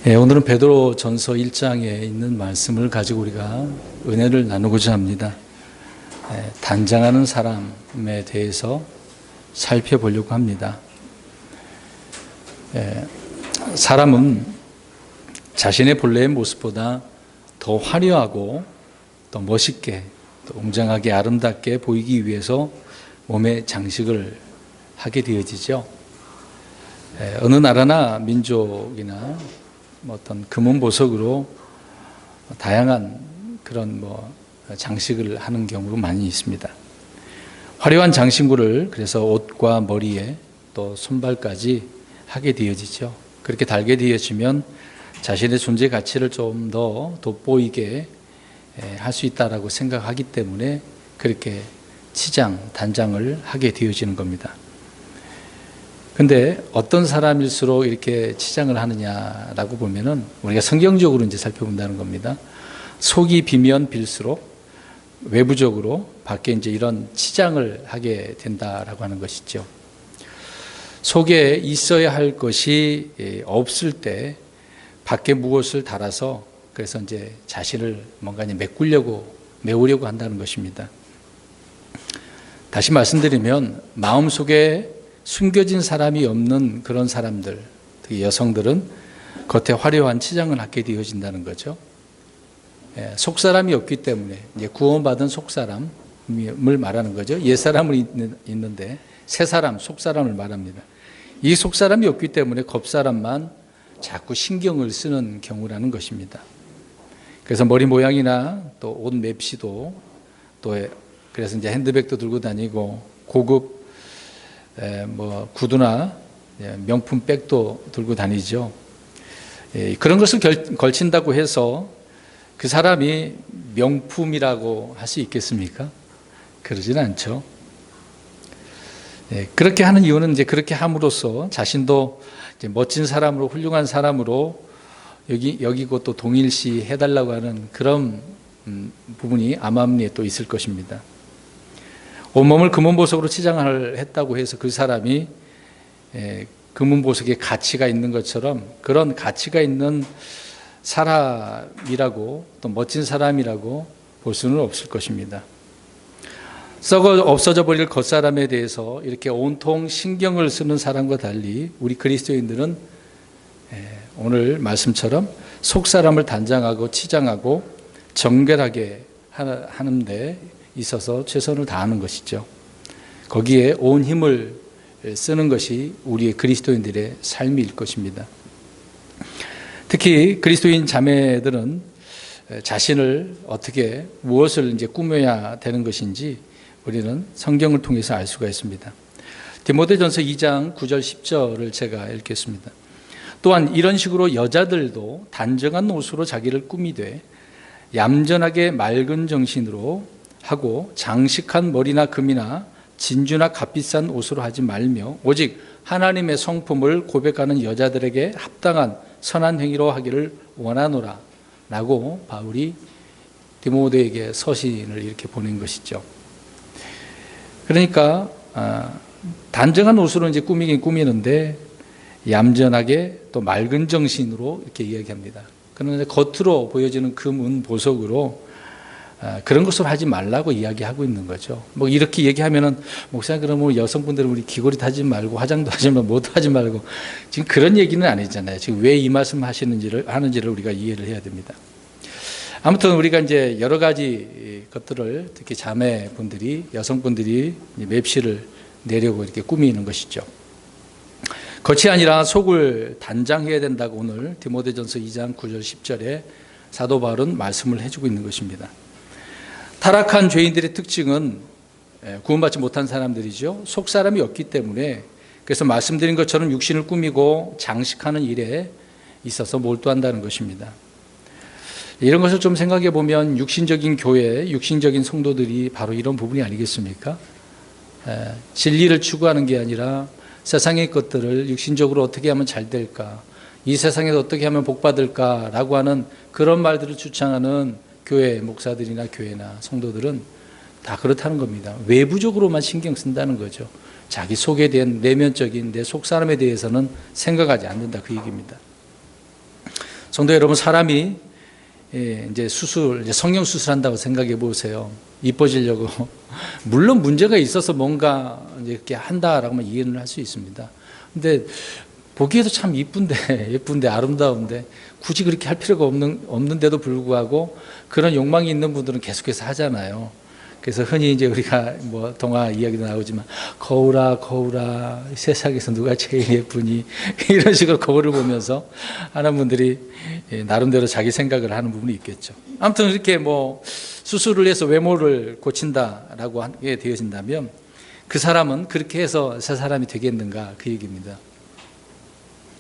오늘은 베드로전서 1장에 있는 말씀을 가지고 우리가 은혜를 나누고자 합니다. 단장하는 사람에 대해서 살펴보려고 합니다. 사람은 자신의 본래의 모습보다 더 화려하고 더 멋있게, 더 웅장하게 아름답게 보이기 위해서 몸에 장식을 하게 되어지죠. 어느 나라나 민족이나 어떤 금은 보석으로 다양한 그런 장식을 하는 경우가 많이 있습니다. 화려한 장신구를 그래서 옷과 머리에 또 손발까지 하게 되어지죠. 그렇게 달게 되어지면 자신의 존재 가치를 좀 더 돋보이게 할 수 있다라고 생각하기 때문에 그렇게 치장, 단장을 하게 되어지는 겁니다. 근데 어떤 사람일수록 이렇게 치장을 하느냐라고 보면은 우리가 성경적으로 이제 살펴본다는 겁니다. 속이 비면 빌수록 외부적으로 밖에 이제 이런 치장을 하게 된다라고 하는 것이죠. 속에 있어야 할 것이 없을 때 밖에 무엇을 달아서 그래서 이제 자신을 뭔가 메우려고 한다는 것입니다. 다시 말씀드리면 마음속에 숨겨진 사람이 없는 그런 사람들, 특히 여성들은 겉에 화려한 치장을 하게 되어진다는 거죠. 속사람이 없기 때문에 이제 구원받은 속사람을 말하는 거죠. 옛사람은 있는데 새사람, 속사람을 말합니다. 이 속사람이 없기 때문에 겉사람만 자꾸 신경을 쓰는 경우라는 것입니다. 그래서 머리 모양이나 또 옷 맵시도 또 그래서 이제 핸드백도 들고 다니고 고급 구두나 명품 백도 들고 다니죠. 그런 것을 걸친다고 해서 그 사람이 명품이라고 할 수 있겠습니까? 그러진 않죠. 그렇게 하는 이유는 이제 그렇게 함으로써 자신도 이제 멋진 사람으로 훌륭한 사람으로 여기고 또 동일시 해달라고 하는 그런 부분이 암암리에 또 있을 것입니다. 온몸을 금은보석으로 치장을 했다고 해서 그 사람이 금은보석에 가치가 있는 것처럼 그런 가치가 있는 사람이라고 또 멋진 사람이라고 볼 수는 없을 것입니다. 썩어 없어져 버릴 겉사람에 대해서 이렇게 온통 신경을 쓰는 사람과 달리 우리 그리스도인들은 오늘 말씀처럼 속사람을 단장하고 치장하고 정결하게 하는 데 있어서 최선을 다하는 것이죠. 거기에 온 힘을 쓰는 것이 우리의 그리스도인들의 삶일 것입니다. 특히 그리스도인 자매들은 자신을 어떻게 무엇을 이제 꾸며야 되는 것인지 우리는 성경을 통해서 알 수가 있습니다. 디모데전서 2장 9절 10절을 제가 읽겠습니다. 또한 이런 식으로 여자들도 단정한 옷으로 자기를 꾸미되 얌전하게 맑은 정신으로 하고 장식한 머리나 금이나 진주나 값비싼 옷으로 하지 말며 오직 하나님의 성품을 고백하는 여자들에게 합당한 선한 행위로 하기를 원하노라 라고 바울이 디모데에게 서신을 이렇게 보낸 것이죠. 그러니까 단정한 옷으로 이제 꾸미긴 꾸미는데 얌전하게 또 맑은 정신으로 이렇게 이야기합니다. 그런데 겉으로 보여지는 금은 보석으로 그런 것을 하지 말라고 이야기하고 있는 거죠. 이렇게 얘기하면은 목사님 그러면 여성분들은 우리 귀걸이 하지 말고 화장도 하지 말고 뭐도 하지 말고 지금 그런 얘기는 아니잖아요. 지금 왜 이 말씀 하는지를 우리가 이해를 해야 됩니다. 아무튼 우리가 이제 여러 가지 것들을 특히 자매분들이 여성분들이 맵시를 내려고 이렇게 꾸미는 것이죠. 겉이 아니라 속을 단장해야 된다고 오늘 디모데전서 2장 9절 10절에 사도 바울은 말씀을 해주고 있는 것입니다. 타락한 죄인들의 특징은 구원받지 못한 사람들이죠. 속사람이 없기 때문에 그래서 말씀드린 것처럼 육신을 꾸미고 장식하는 일에 있어서 몰두한다는 것입니다. 이런 것을 좀 생각해 보면 육신적인 교회, 육신적인 성도들이 바로 이런 부분이 아니겠습니까? 진리를 추구하는 게 아니라 세상의 것들을 육신적으로 어떻게 하면 잘 될까, 이 세상에서 어떻게 하면 복 받을까라고 하는 그런 말들을 주창하는 교회 목사들이나 교회나 성도들은 다 그렇다는 겁니다. 외부적으로만 신경 쓴다는 거죠. 자기 속에 대한 내면적인 내 속사람에 대해서는 생각하지 않는다 그 얘기입니다. 성도 여러분, 사람이 이제 성형 수술한다고 생각해 보세요. 이뻐지려고. 물론 문제가 있어서 뭔가 이렇게 한다라고만 이해는 할 수 있습니다. 근데 보기에도 참 예쁜데 아름다운데 굳이 그렇게 할 필요가 없는데도 불구하고 그런 욕망이 있는 분들은 계속해서 하잖아요. 그래서 흔히 이제 우리가 뭐 동화 이야기도 나오지만 거울아 세상에서 누가 제일 예쁘니 이런 식으로 거울을 보면서 하는 분들이 나름대로 자기 생각을 하는 부분이 있겠죠. 아무튼 이렇게 뭐 수술을 해서 외모를 고친다라고 하게 되어진다면 그 사람은 그렇게 해서 새 사람이 되겠는가, 그 얘기입니다.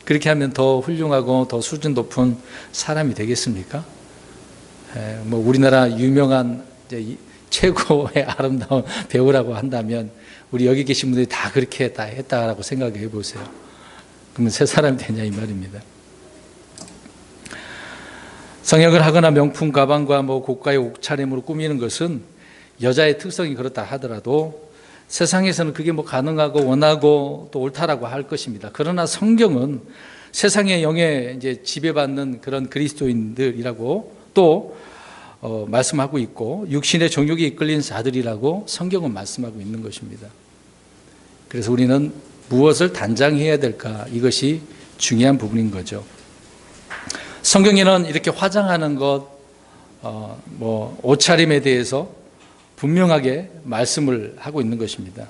그렇게 하면 더 훌륭하고 더 수준 높은 사람이 되겠습니까? 뭐 우리나라 유명한 이제 최고의 아름다운 배우라고 한다면 우리 여기 계신 분들이 다 그렇게 했다라고 생각해 보세요. 그러면 새 사람이 되냐 이 말입니다. 성형을 하거나 명품 가방과 뭐 고가의 옷차림으로 꾸미는 것은 여자의 특성이 그렇다 하더라도 세상에서는 그게 뭐 가능하고 원하고 또 옳다라고 할 것입니다. 그러나 성경은 세상의 영에 이제 지배받는 그런 그리스도인들이라고 또 말씀하고 있고 육신의 정욕에 이끌린 자들이라고 성경은 말씀하고 있는 것입니다. 그래서 우리는 무엇을 단장해야 될까, 이것이 중요한 부분인 거죠. 성경에는 이렇게 화장하는 것, 뭐 옷차림에 대해서 분명하게 말씀을 하고 있는 것입니다.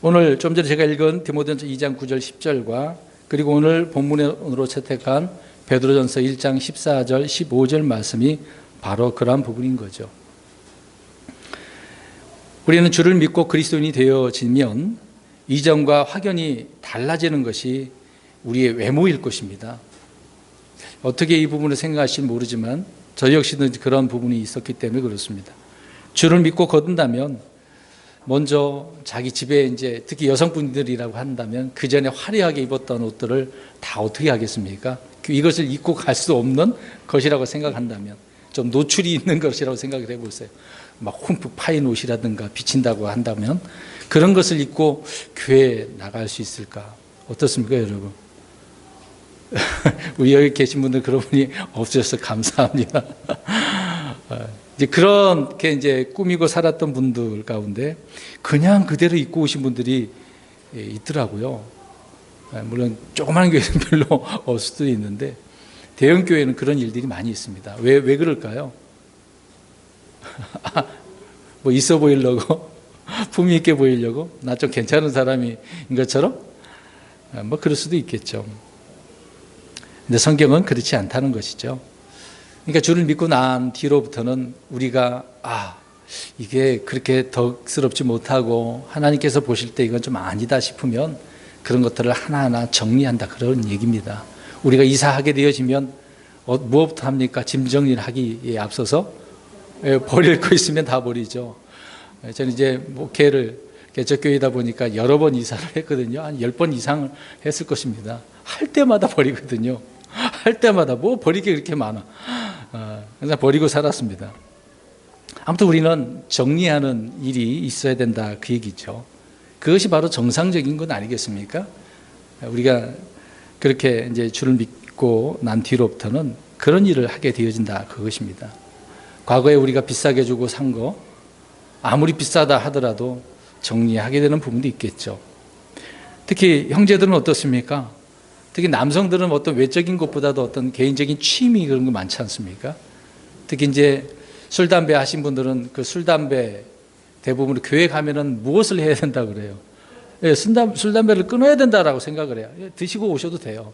오늘 좀 전에 제가 읽은 디모데전서 2장 9절 10절과 그리고 오늘 본문으로 채택한 베드로전서 1장 14절 15절 말씀이 바로 그러한 부분인 거죠. 우리는 주를 믿고 그리스도인이 되어지면 이전과 확연히 달라지는 것이 우리의 외모일 것입니다. 어떻게 이 부분을 생각하실지 모르지만 저 역시도 그런 부분이 있었기 때문에 그렇습니다. 주를 믿고 거둔다면 먼저 자기 집에 이제 특히 여성분들이라고 한다면 그 전에 화려하게 입었던 옷들을 다 어떻게 하겠습니까? 이것을 입고 갈 수 없는 것이라고 생각한다면 좀 노출이 있는 것이라고 생각을 해보세요. 막 흠뻑 파인 옷이라든가 비친다고 한다면 그런 것을 입고 교회에 나갈 수 있을까? 어떻습니까, 여러분? 우리 여기 계신 분들 그런 분이 없으셔서 감사합니다. 이제 그렇게 이제 꾸미고 살았던 분들 가운데 그냥 그대로 입고 오신 분들이 있더라고요. 물론 조그마한 교회는 별로 없을 수도 있는데 대형 교회는 그런 일들이 많이 있습니다. 왜 그럴까요? 뭐 있어 보이려고, 품위 있게 보이려고, 나 좀 괜찮은 사람인 것처럼, 뭐 그럴 수도 있겠죠. 근데 성경은 그렇지 않다는 것이죠. 그러니까 주를 믿고 난 뒤로부터는 우리가 이게 그렇게 덕스럽지 못하고 하나님께서 보실 때 이건 좀 아니다 싶으면 그런 것들을 하나하나 정리한다, 그런 얘기입니다. 우리가 이사하게 되어지면 무엇부터 합니까? 짐 정리를 하기에 앞서서 버릴 거 있으면 다 버리죠. 저는 이제 목회를 개척교회이다 보니까 여러 번 이사를 했거든요. 한 10번 이상을 했을 것입니다. 할 때마다 버리거든요. 할 때마다 뭐 버릴 게 그렇게 많아. 그래서 버리고 살았습니다. 아무튼 우리는 정리하는 일이 있어야 된다, 그 얘기죠. 그것이 바로 정상적인 건 아니겠습니까? 우리가 그렇게 이제 주를 믿고 난 뒤로부터는 그런 일을 하게 되어진다, 그것입니다. 과거에 우리가 비싸게 주고 산 거 아무리 비싸다 하더라도 정리하게 되는 부분도 있겠죠. 특히 형제들은 어떻습니까? 특히 남성들은 어떤 외적인 것보다도 어떤 개인적인 취미 그런 거 많지 않습니까? 특히 이제 술, 담배 하신 분들은 그 술, 담배 대부분 교회 가면은 무엇을 해야 된다 그래요? 술, 담배를 끊어야 된다라고 생각을 해요. 드시고 오셔도 돼요.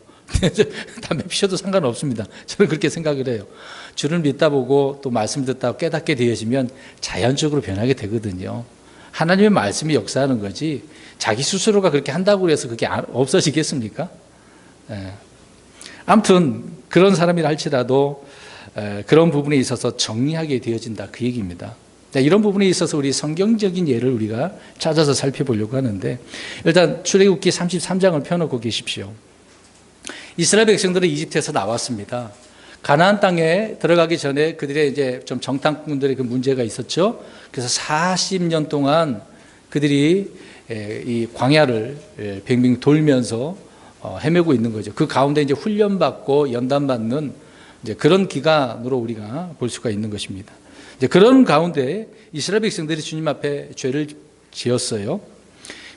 담배 피셔도 상관없습니다. 저는 그렇게 생각을 해요. 주를 믿다 보고 또 말씀 듣다 깨닫게 되어지면 자연적으로 변하게 되거든요. 하나님의 말씀이 역사하는 거지 자기 스스로가 그렇게 한다고 해서 그게 없어지겠습니까? 아무튼 그런 사람이라 할지라도 그런 부분에 있어서 정리하게 되어진다, 그 얘기입니다. 이런 부분에 있어서 우리 성경적인 예를 우리가 찾아서 살펴보려고 하는데 일단 출애굽기 33장을 펴놓고 계십시오. 이스라엘 백성들은 이집트에서 나왔습니다. 가나안 땅에 들어가기 전에 그들의 이제 좀 정탐꾼들의 그 문제가 있었죠. 그래서 40년 동안 그들이 이 광야를 빙빙 돌면서 헤매고 있는 거죠. 그 가운데 이제 훈련받고 연단받는 이제 그런 기간으로 우리가 볼 수가 있는 것입니다. 이제 그런 가운데 이스라엘 백성들이 주님 앞에 죄를 지었어요.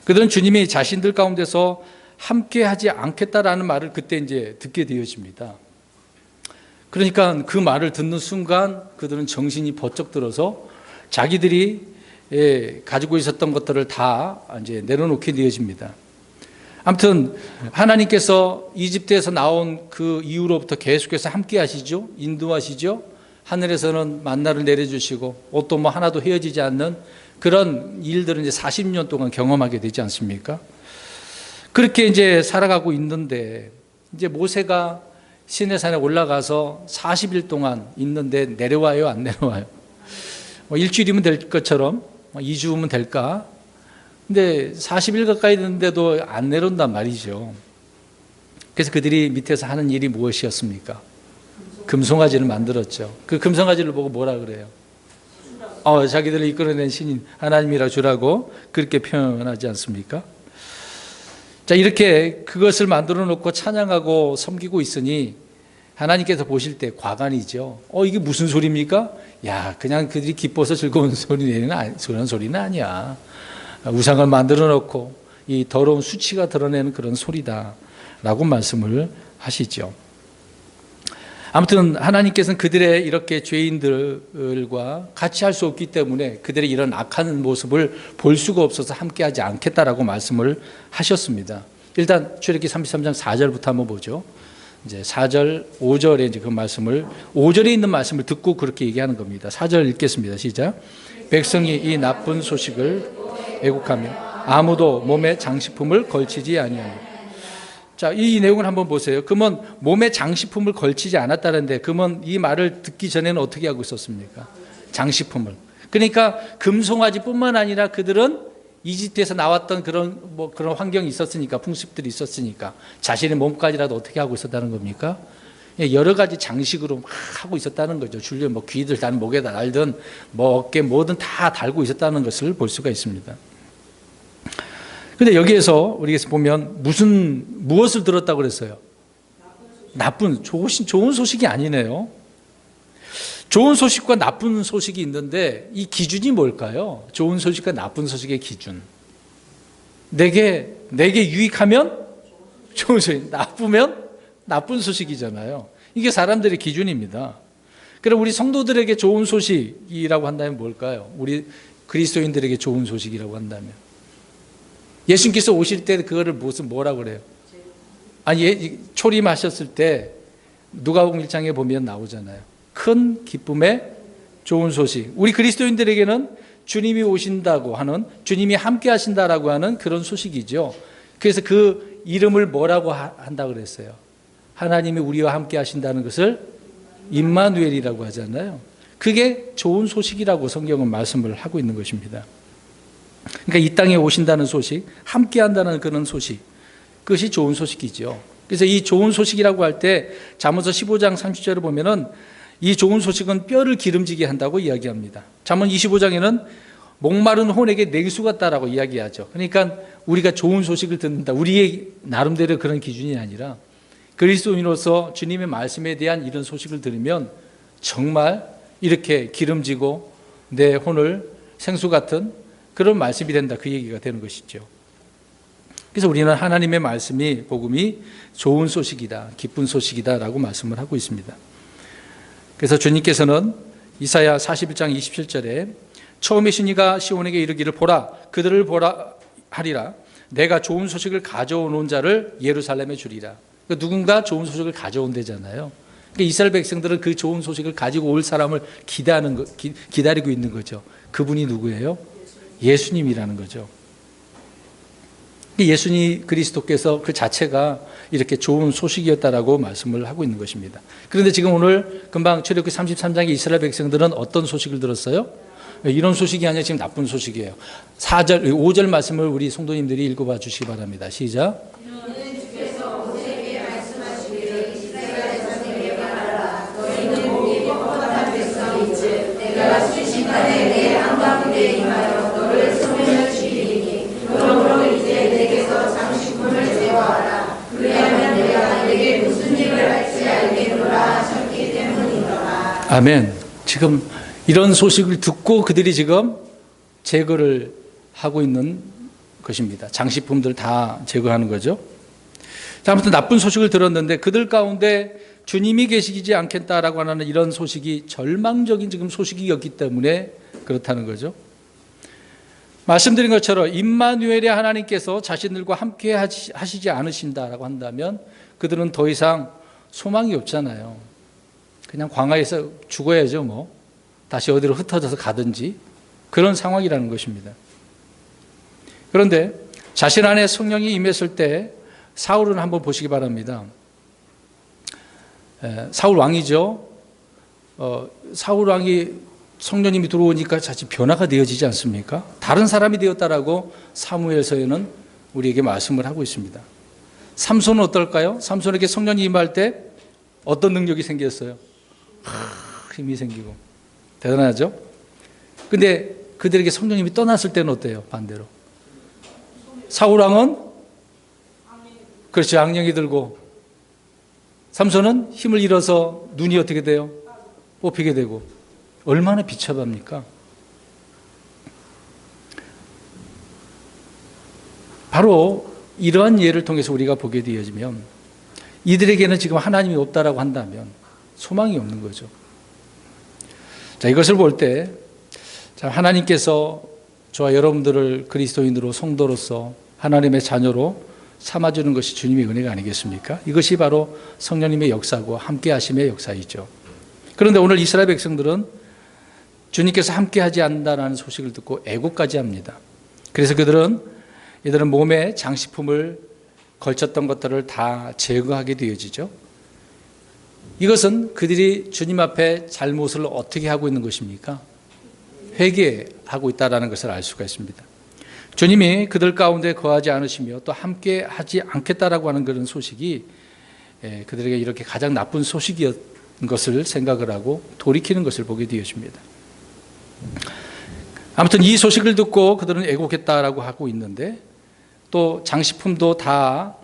그들은 주님이 자신들 가운데서 함께 하지 않겠다라는 말을 그때 이제 듣게 되어집니다. 그러니까 그 말을 듣는 순간 그들은 정신이 번쩍 들어서 자기들이 가지고 있었던 것들을 다 이제 내려놓게 되어집니다. 아무튼 하나님께서 이집트에서 나온 그 이후로부터 계속해서 함께 하시죠. 인도하시죠. 하늘에서는 만나를 내려주시고 또 뭐 하나도 헤어지지 않는 그런 일들을 이제 40년 동안 경험하게 되지 않습니까? 그렇게 이제 살아가고 있는데 이제 모세가 시내산에 올라가서 40일 동안 있는데 내려와요, 안 내려와요? 일주일이면 될 것처럼 2주면 될까? 근데 40일 가까이 됐는데도 안 내려온단 말이죠. 그래서 그들이 밑에서 하는 일이 무엇이었습니까? 금송아지를 만들었죠. 그 금송아지를 보고 뭐라 그래요? 자기들을 이끌어낸 신인 하나님이라 주라고 그렇게 표현하지 않습니까? 자, 이렇게 그것을 만들어 놓고 찬양하고 섬기고 있으니 하나님께서 보실 때 과간이죠. 이게 무슨 소리입니까? 야, 그냥 그들이 기뻐서 즐거운 그런 소리는 아니야. 우상을 만들어 놓고 이 더러운 수치가 드러내는 그런 소리다라고 말씀을 하시죠. 아무튼 하나님께서는 그들의 이렇게 죄인들과 같이 할 수 없기 때문에 그들의 이런 악한 모습을 볼 수가 없어서 함께하지 않겠다라고 말씀을 하셨습니다. 일단 출애굽기 33장 4절부터 한번 보죠. 이제 4절, 5절에 이제 그 말씀을 5절에 있는 말씀을 듣고 그렇게 얘기하는 겁니다. 4절 읽겠습니다. 시작. 백성이 이 나쁜 소식을 애국하며 아무도 몸에 장식품을 걸치지 아니하며. 자, 이 내용을 한번 보세요. 그러면 몸에 장식품을 걸치지 않았다는데 그러면 이 말을 듣기 전에는 어떻게 하고 있었습니까? 장식품을. 그러니까 금송아지뿐만 아니라 그들은 이집트에서 나왔던 그런 환경이 있었으니까, 풍습들이 있었으니까 자신의 몸까지라도 어떻게 하고 있었다는 겁니까? 여러 가지 장식으로 막 하고 있었다는 거죠. 줄려 귀들 단 목에다 달든 어깨 뭐든 다 달고 있었다는 것을 볼 수가 있습니다. 근데 여기에서 우리가 보면 무엇을 들었다고 그랬어요? 좋은 소식이 아니네요. 좋은 소식과 나쁜 소식이 있는데 이 기준이 뭘까요? 좋은 소식과 나쁜 소식의 기준. 내게 유익하면 좋은 소식, 나쁘면 나쁜 소식이잖아요. 이게 사람들의 기준입니다. 그럼 우리 성도들에게 좋은 소식이라고 한다면 뭘까요? 우리 그리스도인들에게 좋은 소식이라고 한다면. 예수님께서 오실 때 그거를 뭐라고 그래요? 초림하셨을 때 누가복음 1장에 보면 나오잖아요. 큰 기쁨의 좋은 소식. 우리 그리스도인들에게는 주님이 오신다고 하는, 주님이 함께 하신다라고 하는 그런 소식이죠. 그래서 그 이름을 뭐라고 한다고 그랬어요? 하나님이 우리와 함께 하신다는 것을 임마누엘이라고 하잖아요. 그게 좋은 소식이라고 성경은 말씀을 하고 있는 것입니다. 그러니까 이 땅에 오신다는 소식, 함께 한다는 그런 소식, 그것이 좋은 소식이죠. 그래서 이 좋은 소식이라고 할 때 잠언서 15장 30절을 보면은 이 좋은 소식은 뼈를 기름지게 한다고 이야기합니다. 잠언 25장에는 목마른 혼에게 냉수 같다라고 이야기하죠. 그러니까 우리가 좋은 소식을 듣는다. 우리의 나름대로 그런 기준이 아니라 그리스도인으로서 주님의 말씀에 대한 이런 소식을 들으면 정말 이렇게 기름지고 내 혼을 생수 같은 그런 말씀이 된다. 그 얘기가 되는 것이죠. 그래서 우리는 하나님의 말씀이, 복음이 좋은 소식이다, 기쁜 소식이다라고 말씀을 하고 있습니다. 그래서 주님께서는 이사야 41장 27절에 처음에 신이가 시온에게 이르기를 보라, 그들을 보라 하리라. 내가 좋은 소식을 가져오는 자를 예루살렘에 주리라. 그러니까 누군가 좋은 소식을 가져온대잖아요. 그러니까 이스라엘 백성들은 그 좋은 소식을 가지고 올 사람을 기다리고 있는 거죠. 그분이 누구예요? 예수님이라는 거죠. 예수님 그리스도께서 그 자체가 이렇게 좋은 소식이었다라고 말씀을 하고 있는 것입니다. 그런데 지금 오늘 금방 출애굽기 33장의 이스라엘 백성들은 어떤 소식을 들었어요? 이런 소식이 아니라 지금 나쁜 소식이에요. 5절 말씀을 우리 성도님들이 읽어봐 주시기 바랍니다. 시작. 아멘. 지금 이런 소식을 듣고 그들이 지금 제거를 하고 있는 것입니다. 장식품들 다 제거하는 거죠. 자, 아무튼 나쁜 소식을 들었는데 그들 가운데 주님이 계시지 않겠다라고 하는 이런 소식이 절망적인 지금 소식이었기 때문에 그렇다는 거죠. 말씀드린 것처럼 임마누엘의 하나님께서 자신들과 함께 하시지 않으신다라고 한다면 그들은 더 이상 소망이 없잖아요. 그냥 광야에서 죽어야죠, 뭐. 다시 어디로 흩어져서 가든지 그런 상황이라는 것입니다. 그런데 자신 안에 성령이 임했을 때 사울은 한번 보시기 바랍니다. 사울 왕이죠. 사울 왕이 성령님이 들어오니까 자칫 변화가 되어지지 않습니까? 다른 사람이 되었다라고 사무엘서에는 우리에게 말씀을 하고 있습니다. 삼손은 어떨까요? 삼손에게 성령이 임할 때 어떤 능력이 생겼어요? 힘이 생기고 대단하죠? 근데 그들에게 성령님이 떠났을 때는 어때요? 반대로 사울 왕은 그렇죠, 악령이 들고, 삼손은 힘을 잃어서 눈이 어떻게 돼요? 뽑히게 되고. 얼마나 비참합니까? 바로 이러한 예를 통해서 우리가 보게 되어지면 이들에게는 지금 하나님이 없다라고 한다면 소망이 없는 거죠. 자, 이것을 볼 때 하나님께서 저와 여러분들을 그리스도인으로 성도로서 하나님의 자녀로 삼아주는 것이 주님의 은혜가 아니겠습니까? 이것이 바로 성령님의 역사고 함께 하심의 역사이죠. 그런데 오늘 이스라엘 백성들은 주님께서 함께 하지 않는다는 소식을 듣고 애고까지 합니다. 그래서 이들은 몸에 장식품을 걸쳤던 것들을 다 제거하게 되어지죠. 이것은 그들이 주님 앞에 잘못을 어떻게 하고 있는 것입니까? 회개하고 있다는 것을 알 수가 있습니다. 주님이 그들 가운데 거하지 않으시며 또 함께 하지 않겠다라고 하는 그런 소식이 그들에게 이렇게 가장 나쁜 소식이었던 것을 생각을 하고 돌이키는 것을 보게 되어집니다. 아무튼 이 소식을 듣고 그들은 애곡했다라고 하고 있는데 또 장식품도 다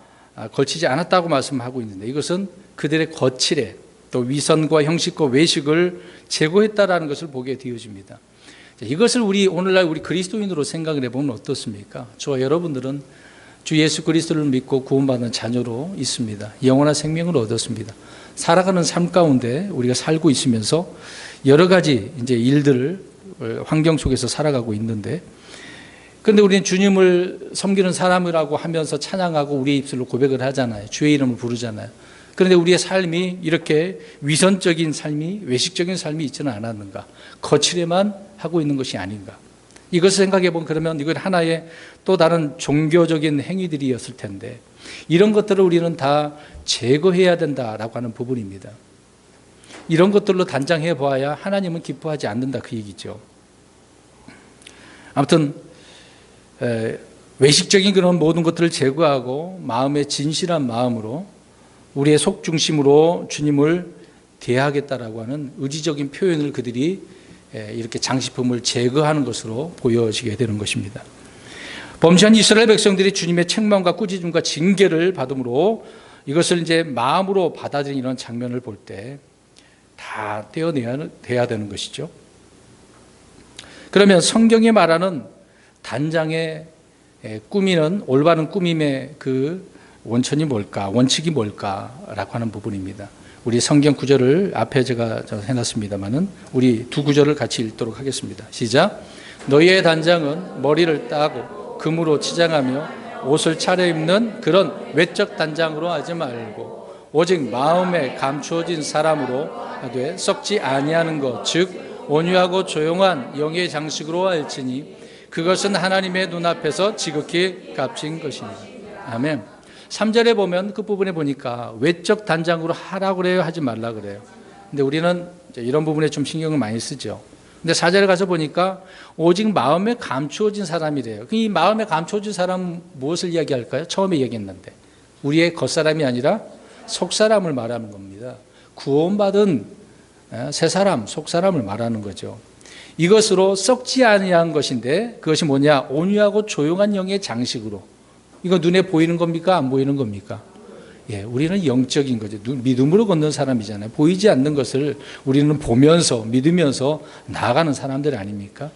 걸치지 않았다고 말씀하고 있는데 이것은 그들의 거칠에 또 위선과 형식과 외식을 제거했다라는 것을 보게 되어집니다. 이것을 오늘날 우리 그리스도인으로 생각을 해보면 어떻습니까? 저와 여러분들은 주 예수 그리스도를 믿고 구원받은 자녀로 있습니다. 영원한 생명을 얻었습니다. 살아가는 삶 가운데 우리가 살고 있으면서 여러 가지 이제 일들을 환경 속에서 살아가고 있는데, 그런데 우리는 주님을 섬기는 사람이라고 하면서 찬양하고 우리의 입술로 고백을 하잖아요. 주의 이름을 부르잖아요. 그런데 우리의 삶이 이렇게 위선적인 삶이, 외식적인 삶이 있지는 않았는가? 거칠에만 하고 있는 것이 아닌가? 이것을 생각해 보면 그러면 이건 하나의 또 다른 종교적인 행위들이었을 텐데 이런 것들을 우리는 다 제거해야 된다라고 하는 부분입니다. 이런 것들로 단장해 보아야 하나님은 기뻐하지 않는다 그 얘기죠. 아무튼 외식적인 그런 모든 것들을 제거하고 마음의 진실한 마음으로 우리의 속중심으로 주님을 대하겠다라고 하는 의지적인 표현을 그들이 이렇게 장식품을 제거하는 것으로 보여지게 되는 것입니다. 범죄한 이스라엘 백성들이 주님의 책망과 꾸짖음과 징계를 받음으로 이것을 이제 마음으로 받아들이는 이런 장면을 볼 때 다 떼어내야 되는 것이죠. 그러면 성경이 말하는 단장의 꾸미는 올바른 꾸밈의 그 원천이 뭘까, 원칙이 뭘까라고 하는 부분입니다. 우리 성경 구절을 앞에 제가 해놨습니다만은 우리 두 구절을 같이 읽도록 하겠습니다. 시작. 너희의 단장은 머리를 따고 금으로 치장하며 옷을 차려입는 그런 외적 단장으로 하지 말고 오직 마음에 감추어진 사람으로 하되 썩지 아니하는 것, 즉 온유하고 조용한 영의 장식으로 할지니 그것은 하나님의 눈앞에서 지극히 값진 것이니라. 아멘. 3절에 보면 그 부분에 보니까 외적 단장으로 하라고 그래요, 하지 말라 그래요. 근데 우리는 이런 부분에 좀 신경을 많이 쓰죠. 근데 4절에 가서 보니까 오직 마음에 감추어진 사람이래요. 이 마음에 감추어진 사람은 무엇을 이야기할까요? 처음에 얘기했는데 우리의 겉사람이 아니라 속사람을 말하는 겁니다. 구원받은 새 사람, 속사람을 말하는 거죠. 이것으로 썩지 아니한 것인데 그것이 뭐냐? 온유하고 조용한 영의 장식으로. 이거 눈에 보이는 겁니까? 안 보이는 겁니까? 우리는 영적인 거죠. 믿음으로 걷는 사람이잖아요. 보이지 않는 것을 우리는 보면서 믿으면서 나아가는 사람들 아닙니까?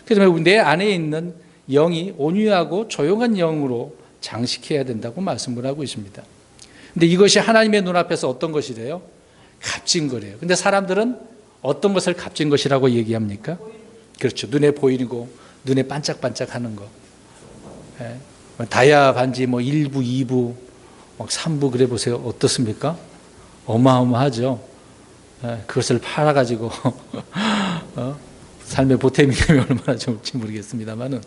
그래서 내 안에 있는 영이 온유하고 조용한 영으로 장식해야 된다고 말씀을 하고 있습니다. 근데 이것이 하나님의 눈앞에서 어떤 것이래요? 값진 거래요. 근데 사람들은 어떤 것을 값진 것이라고 얘기합니까? 그렇죠. 눈에 보이고 눈에 반짝반짝하는 거. 다이아 반지 1부, 2부, 3부 그래 보세요. 어떻습니까? 어마어마하죠. 그것을 팔아가지고 삶의 보탬이 되면 얼마나 좋을지 모르겠습니다만은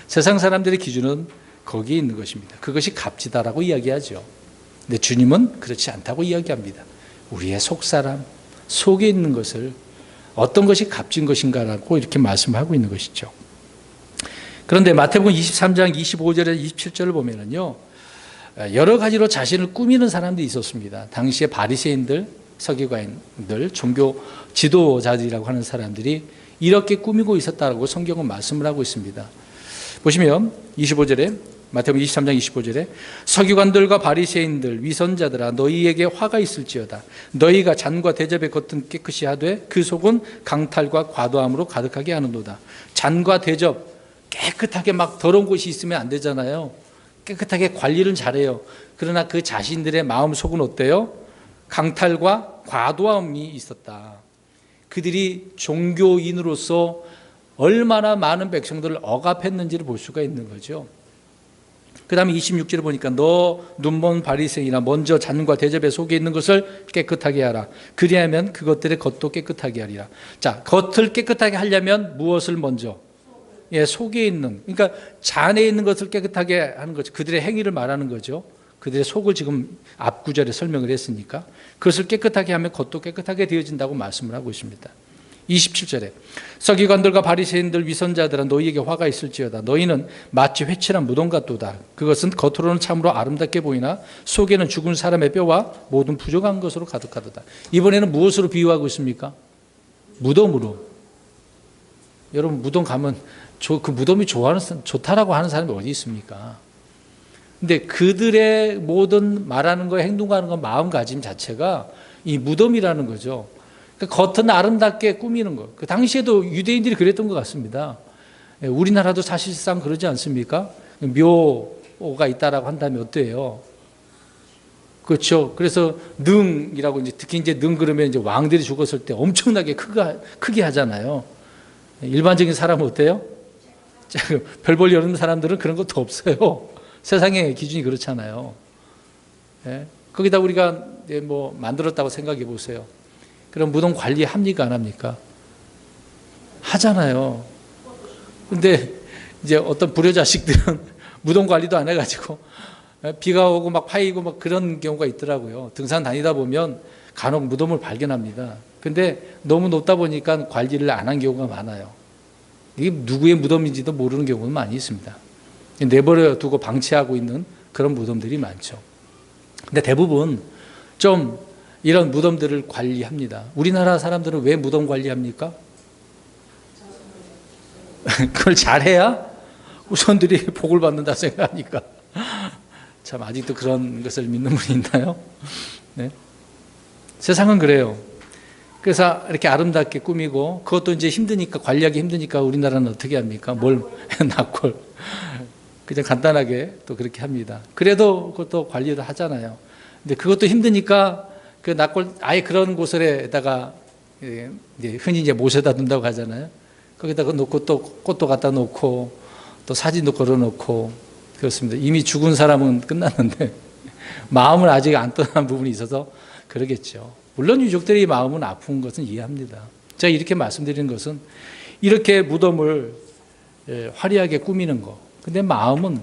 세상 사람들의 기준은 거기에 있는 것입니다. 그것이 값지다라고 이야기하죠. 근데 주님은 그렇지 않다고 이야기합니다. 우리의 속사람, 속에 있는 것을 어떤 것이 값진 것인가라고 이렇게 말씀하고 있는 것이죠. 그런데 마태복음 23장 25절에서 27절을 보면은요, 여러 가지로 자신을 꾸미는 사람들이 있었습니다. 당시에 바리새인들, 서기관들, 종교 지도자들이라고 하는 사람들이 이렇게 꾸미고 있었다고 성경은 말씀을 하고 있습니다. 보시면 25절에 마태복음 23장 25절에 서기관들과 바리새인들 위선자들아 너희에게 화가 있을지어다. 너희가 잔과 대접의 겉은 깨끗이 하되 그 속은 강탈과 과도함으로 가득하게 하는도다. 잔과 대접 깨끗하게 막 더러운 곳이 있으면 안 되잖아요. 깨끗하게 관리를 잘해요. 그러나 그 자신들의 마음 속은 어때요? 강탈과 과도함이 있었다. 그들이 종교인으로서 얼마나 많은 백성들을 억압했는지를 볼 수가 있는 거죠. 그 다음에 26절을 보니까 너 눈먼 바리새인이나 먼저 잔과 대접에 속에 있는 것을 깨끗하게 하라. 그리하면 그것들의 겉도 깨끗하게 하리라. 자, 겉을 깨끗하게 하려면 무엇을 먼저? 속에 있는, 그러니까 잔에 있는 것을 깨끗하게 하는 거죠. 그들의 행위를 말하는 거죠. 그들의 속을 지금 앞구절에 설명을 했으니까 그것을 깨끗하게 하면 겉도 깨끗하게 되어진다고 말씀을 하고 있습니다. 27절에 서기관들과 바리새인들 위선자들아 너희에게 화가 있을지어다. 너희는 마치 회칠한 무덤 같도다. 그것은 겉으로는 참으로 아름답게 보이나 속에는 죽은 사람의 뼈와 모든 부족한 것으로 가득하도다. 이번에는 무엇으로 비유하고 있습니까? 무덤으로. 여러분 무덤 가면 그 무덤이 좋다라고 하는 사람이 어디 있습니까? 근데 그들의 모든 말하는 거, 행동하는 거, 마음가짐 자체가 이 무덤이라는 거죠. 겉은 아름답게 꾸미는 것. 그 당시에도 유대인들이 그랬던 것 같습니다. 우리나라도 사실상 그러지 않습니까? 묘가 있다라고 한다면 어때요? 그렇죠. 그래서 능이라고 특히 이제 능 그러면 이제 왕들이 죽었을 때 엄청나게 크게 하잖아요. 일반적인 사람은 어때요? 별 볼 여는 사람들은 그런 것도 없어요. 세상의 기준이 그렇잖아요. 거기다 우리가 만들었다고 생각해 보세요. 그럼 무덤 관리 합니까? 안 합니까? 하잖아요. 근데 이제 어떤 불효자식들은 무덤 관리도 안 해가지고 비가 오고 막 파이고 막 그런 경우가 있더라고요. 등산 다니다 보면 간혹 무덤을 발견합니다. 근데 너무 높다 보니까 관리를 안 한 경우가 많아요. 이게 누구의 무덤인지도 모르는 경우는 많이 있습니다. 내버려 두고 방치하고 있는 그런 무덤들이 많죠. 근데 대부분 좀 이런 무덤들을 관리합니다. 우리나라 사람들은 왜 무덤 관리합니까? 그걸 잘해야 후손들이 복을 받는다 생각하니까. 참 아직도 그런 것을 믿는 분이 있나요? 네. 세상은 그래요. 그래서 이렇게 아름답게 꾸미고 그것도 이제 힘드니까 관리하기 힘드니까 우리나라는 어떻게 합니까? 낙골 그냥 간단하게 또 그렇게 합니다. 그래도 그것도 관리를 하잖아요. 근데 그것도 힘드니까 그 낙골 아예 그런 곳에다가 흔히 이제 모셔다 둔다고 하잖아요. 거기다가 놓고 또 꽃도 갖다 놓고 또 사진도 걸어 놓고 그렇습니다. 이미 죽은 사람은 끝났는데 마음을 아직 안 떠난 부분이 있어서 그러겠죠. 물론 유족들의 마음은 아픈 것은 이해합니다. 제가 이렇게 말씀드리는 것은 이렇게 무덤을 화려하게 꾸미는 거. 근데 마음은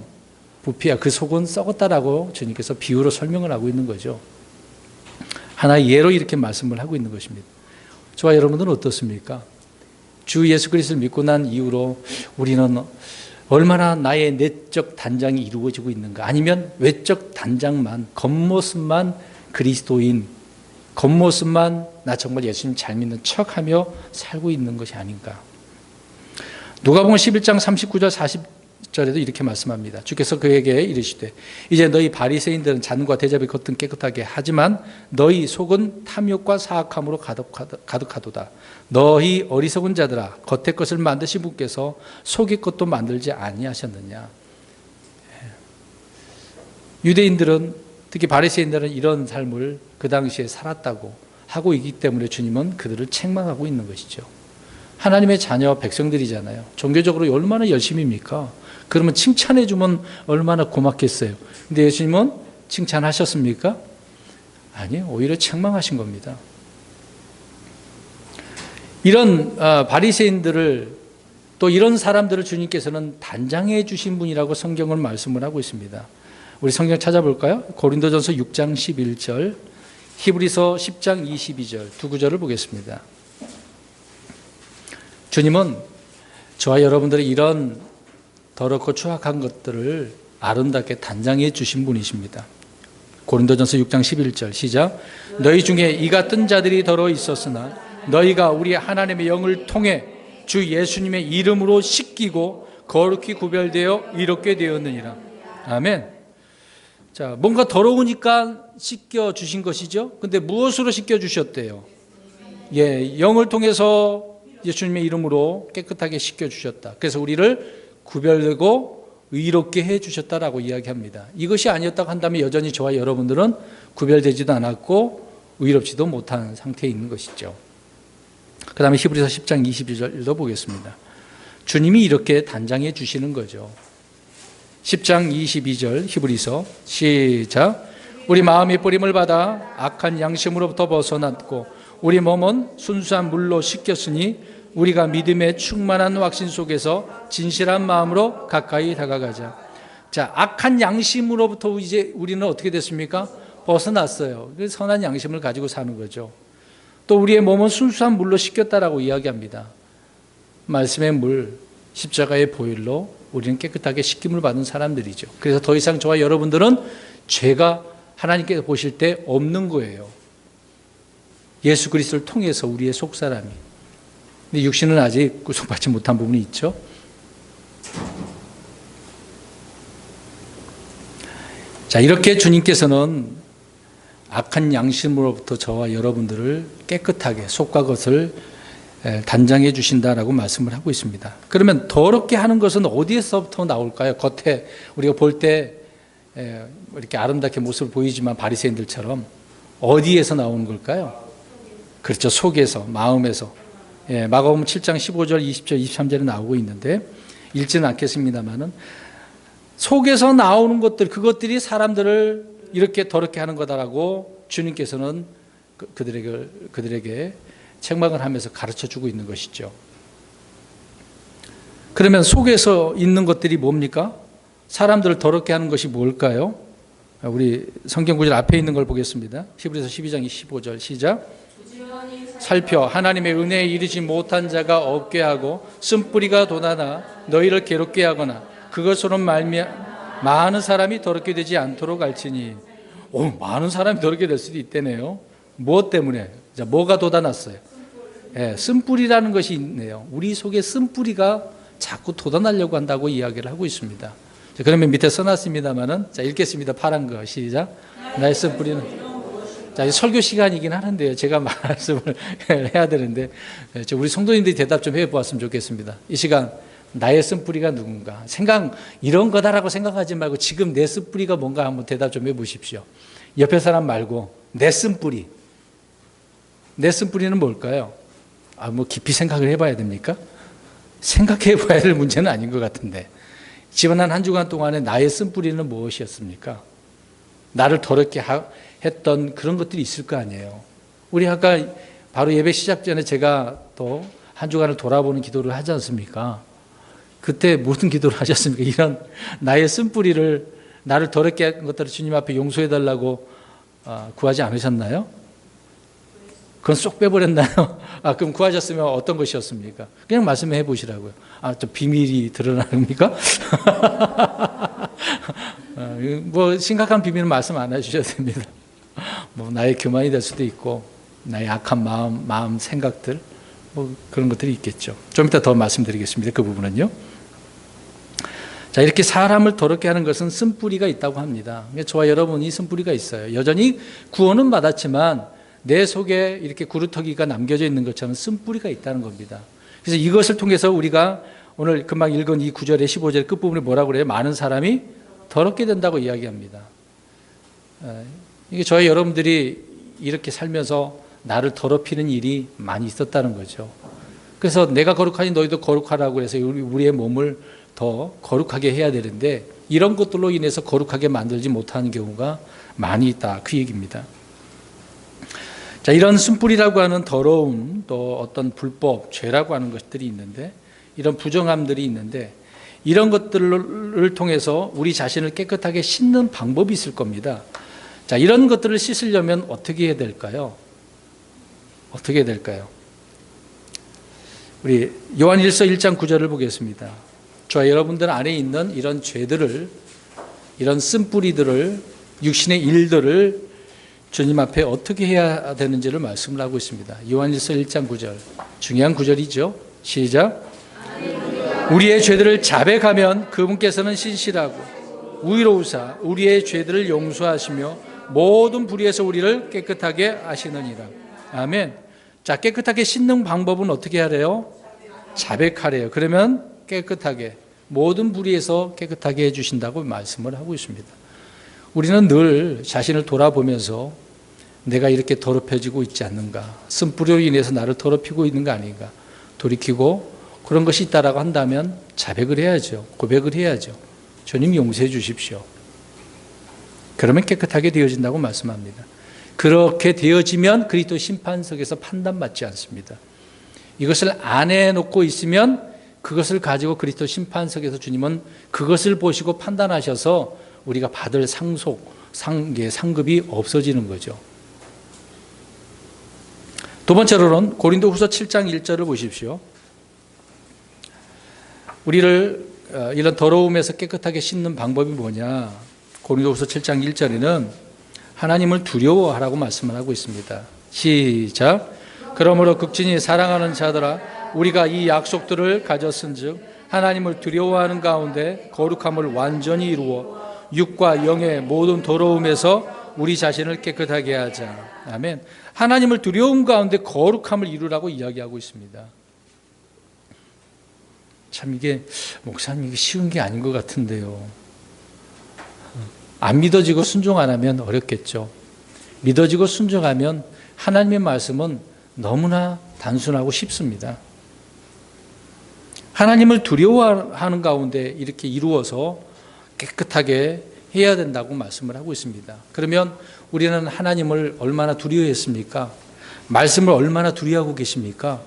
부피야. 그 속은 썩었다라고 주님께서 비유로 설명을 하고 있는 거죠. 하나의 예로 이렇게 말씀을 하고 있는 것입니다. 저와 여러분들은 어떻습니까? 주 예수 그리스도를 믿고 난 이후로 우리는 얼마나 나의 내적 단장이 이루어지고 있는가? 아니면 외적 단장만, 겉모습만 그리스도인, 겉모습만 나 정말 예수님 잘 믿는 척하며 살고 있는 것이 아닌가? 누가복음 11장 39절 절에도 이렇게 말씀합니다. 주께서 그에게 이르시되 이제 너희 바리새인들은 잔과 대접이 겉은 깨끗하게 하지만 너희 속은 탐욕과 사악함으로 가득하도다. 너희 어리석은 자들아 겉의 것을 만드신 분께서 속의 것도 만들지 아니하셨느냐. 유대인들은 특히 바리새인들은 이런 삶을 그 당시에 살았다고 하고 있기 때문에 주님은 그들을 책망하고 있는 것이죠. 하나님의 자녀 백성들이잖아요. 종교적으로 얼마나 열심입니까? 그러면 칭찬해 주면 얼마나 고맙겠어요. 근데 예수님은 칭찬하셨습니까? 아니요. 오히려 책망하신 겁니다. 이런 바리새인들을 또 이런 사람들을 주님께서는 단장해 주신 분이라고 성경은 말씀을 하고 있습니다. 우리 성경 찾아볼까요? 고린도전서 6장 11절, 히브리서 10장 22절 두 구절을 보겠습니다. 주님은 저와 여러분들의 이런 더럽고 추악한 것들을 아름답게 단장해 주신 분이십니다. 고린도전서 6장 11절 시작. 너희 중에 이 같은 자들이 더러 있었으나 너희가 우리 하나님의 영을 통해 주 예수님의 이름으로 씻기고 거룩히 구별되어 이롭게 되었느니라. 아멘. 자, 뭔가 더러우니까 씻겨 주신 것이죠. 근데 무엇으로 씻겨 주셨대요? 예, 영을 통해서 예수님의 이름으로 깨끗하게 씻겨 주셨다. 그래서 우리를 구별되고 의롭게 해 주셨다라고 이야기합니다. 이것이 아니었다고 한다면 여전히 저와 여러분들은 구별되지도 않았고 의롭지도 못한 상태에 있는 것이죠. 그 다음에 히브리서 10장 22절도 보겠습니다. 주님이 이렇게 단장해 주시는 거죠. 10장 22절 히브리서 시작. 우리 마음이 뿌림을 받아 악한 양심으로부터 벗어났고 우리 몸은 순수한 물로 씻겼으니 우리가 믿음의 충만한 확신 속에서 진실한 마음으로 가까이 다가가자. 자, 악한 양심으로부터 이제 우리는 어떻게 됐습니까? 벗어났어요. 그래서 선한 양심을 가지고 사는 거죠. 또 우리의 몸은 순수한 물로 씻겼다라고 이야기합니다. 말씀의 물, 십자가의 보혈로 우리는 깨끗하게 씻김을 받은 사람들이죠. 그래서 더 이상 저와 여러분들은 죄가 하나님께서 보실 때 없는 거예요. 예수 그리스도를 통해서 우리의 속사람이. 근데 육신은 아직 구속받지 못한 부분이 있죠. 자, 이렇게 주님께서는 악한 양심으로부터 저와 여러분들을 깨끗하게 속과 겉을 단장해 주신다라고 말씀을 하고 있습니다. 그러면 더럽게 하는 것은 어디에서부터 나올까요? 겉에 우리가 볼 때 이렇게 아름답게 모습을 보이지만 바리새인들처럼 어디에서 나오는 걸까요? 그렇죠. 속에서, 마음에서. 마가복음 7장 15절, 20절, 23절에 나오고 있는데 읽지는 않겠습니다만은 속에서 나오는 것들, 그것들이 사람들을 이렇게 더럽게 하는 거다라고 주님께서는 그들에게 책망을 하면서 가르쳐주고 있는 것이죠. 그러면 속에서 있는 것들이 뭡니까? 사람들을 더럽게 하는 것이 뭘까요? 우리 성경 구절 앞에 있는 걸 보겠습니다. 히브리서 12장 25절 시작. 살펴 하나님의 은혜에 이르지 못한 자가 없게 하고 쓴뿌리가 돋아나 너희를 괴롭게 하거나 그것으로 많은 사람이 더럽게 되지 않도록 알지니. 많은 사람이 더럽게 될 수도 있다네요. 무엇 때문에? 자, 뭐가 돋아났어요? 쓴뿌리라는 것이 있네요. 우리 속에 쓴뿌리가 자꾸 돋아나려고 한다고 이야기를 하고 있습니다. 자, 그러면 밑에 써놨습니다만은, 자, 읽겠습니다. 파란 거 시작. 나의 쓴뿌리는. 자, 설교 시간이긴 하는데요. 제가 말씀을 해야 되는데, 우리 성도님들이 대답 좀 해보았으면 좋겠습니다. 이 시간, 나의 쓴뿌리가 누군가? 이런 거다라고 생각하지 말고 지금 내 쓴뿌리가 뭔가 한번 대답 좀 해보십시오. 옆에 사람 말고, 내 쓴뿌리. 내 쓴뿌리는 뭘까요? 뭐 깊이 생각을 해봐야 됩니까? 생각해봐야 될 문제는 아닌 것 같은데. 지난 한 주간 동안에 나의 쓴뿌리는 무엇이었습니까? 나를 더럽게 했던 그런 것들이 있을 거 아니에요. 우리 아까 바로 예배 시작 전에 제가 또 한 주간을 돌아보는 기도를 하지 않습니까? 그때 무슨 기도를 하셨습니까? 이런 나의 쓴뿌리를, 나를 더럽게 한 것들을 주님 앞에 용서해달라고 구하지 않으셨나요? 그건 쏙 빼버렸나요? 그럼 구하셨으면 어떤 것이었습니까? 그냥 말씀해 보시라고요. 좀 비밀이 드러납니까? 뭐 심각한 비밀은 말씀 안 해주셔도 됩니다. 뭐 나의 교만이 될 수도 있고 나의 악한 마음 생각들 뭐 그런 것들이 있겠죠. 좀 이따 더 말씀드리겠습니다. 그 부분은요. 자, 이렇게 사람을 더럽게 하는 것은 쓴뿌리가 있다고 합니다. 저와 여러분이 쓴뿌리가 있어요. 여전히 구원은 받았지만 내 속에 이렇게 구루터기가 남겨져 있는 것처럼 쓴뿌리가 있다는 겁니다. 그래서 이것을 통해서 우리가 오늘 금방 읽은 이 9절의 15절 끝부분에 뭐라고 그래요? 많은 사람이 더럽게 된다고 이야기합니다. 이게 저희 여러분들이 이렇게 살면서 나를 더럽히는 일이 많이 있었다는 거죠. 그래서 내가 거룩하니 너희도 거룩하라고 해서 우리의 몸을 더 거룩하게 해야 되는데 이런 것들로 인해서 거룩하게 만들지 못하는 경우가 많이 있다. 그 얘기입니다. 자, 이런 순뿌리라고 하는 더러움, 또 어떤 불법, 죄라고 하는 것들이 있는데 이런 부정함들이 있는데 이런 것들을 통해서 우리 자신을 깨끗하게 씻는 방법이 있을 겁니다. 자, 이런 것들을 씻으려면 어떻게 해야 될까요? 어떻게 해야 될까요? 우리 요한일서 1장 9절을 보겠습니다. 저와 여러분들 안에 있는 이런 죄들을, 이런 쓴뿌리들을, 육신의 일들을 주님 앞에 어떻게 해야 되는지를 말씀을 하고 있습니다. 요한일서 1장 9절, 중요한 구절이죠. 시작. 우리의 죄들을 자백하면 그분께서는 신실하고 의로우사 우리의 죄들을 용서하시며 모든 불의에서 우리를 깨끗하게 하시느니라. 아멘. 자, 깨끗하게 씻는 방법은 어떻게 하래요? 자백하래요. 그러면 깨끗하게, 모든 불의에서 깨끗하게 해주신다고 말씀을 하고 있습니다. 우리는 늘 자신을 돌아보면서 내가 이렇게 더럽혀지고 있지 않는가, 쓴뿌리로 인해서 나를 더럽히고 있는 거 아닌가 돌이키고 그런 것이 있다라고 한다면 자백을 해야죠. 고백을 해야죠. 주님 용서해 주십시오. 그러면 깨끗하게 되어진다고 말씀합니다. 그렇게 되어지면 그리스도 심판석에서 판단받지 않습니다. 이것을 안 해놓고 있으면 그것을 가지고 그리스도 심판석에서 주님은 그것을 보시고 판단하셔서 우리가 받을 상급이 없어지는 거죠. 두 번째로는 고린도후서 7장 1절을 보십시오. 우리를 이런 더러움에서 깨끗하게 씻는 방법이 뭐냐? 고린도후서 7장 1절에는 하나님을 두려워하라고 말씀을 하고 있습니다. 시작. 그러므로 극진히 사랑하는 자들아 우리가 이 약속들을 가졌은즉 하나님을 두려워하는 가운데 거룩함을 완전히 이루어 육과 영의 모든 더러움에서 우리 자신을 깨끗하게 하자. 아멘. 하나님을 두려움 가운데 거룩함을 이루라고 이야기하고 있습니다. 참 이게 목사님 이게 쉬운 게 아닌 것 같은데요. 안 믿어지고 순종 안 하면 어렵겠죠. 믿어지고 순종하면 하나님의 말씀은 너무나 단순하고 쉽습니다. 하나님을 두려워하는 가운데 이렇게 이루어서 깨끗하게 해야 된다고 말씀을 하고 있습니다. 그러면 우리는 하나님을 얼마나 두려워했습니까? 말씀을 얼마나 두려워하고 계십니까?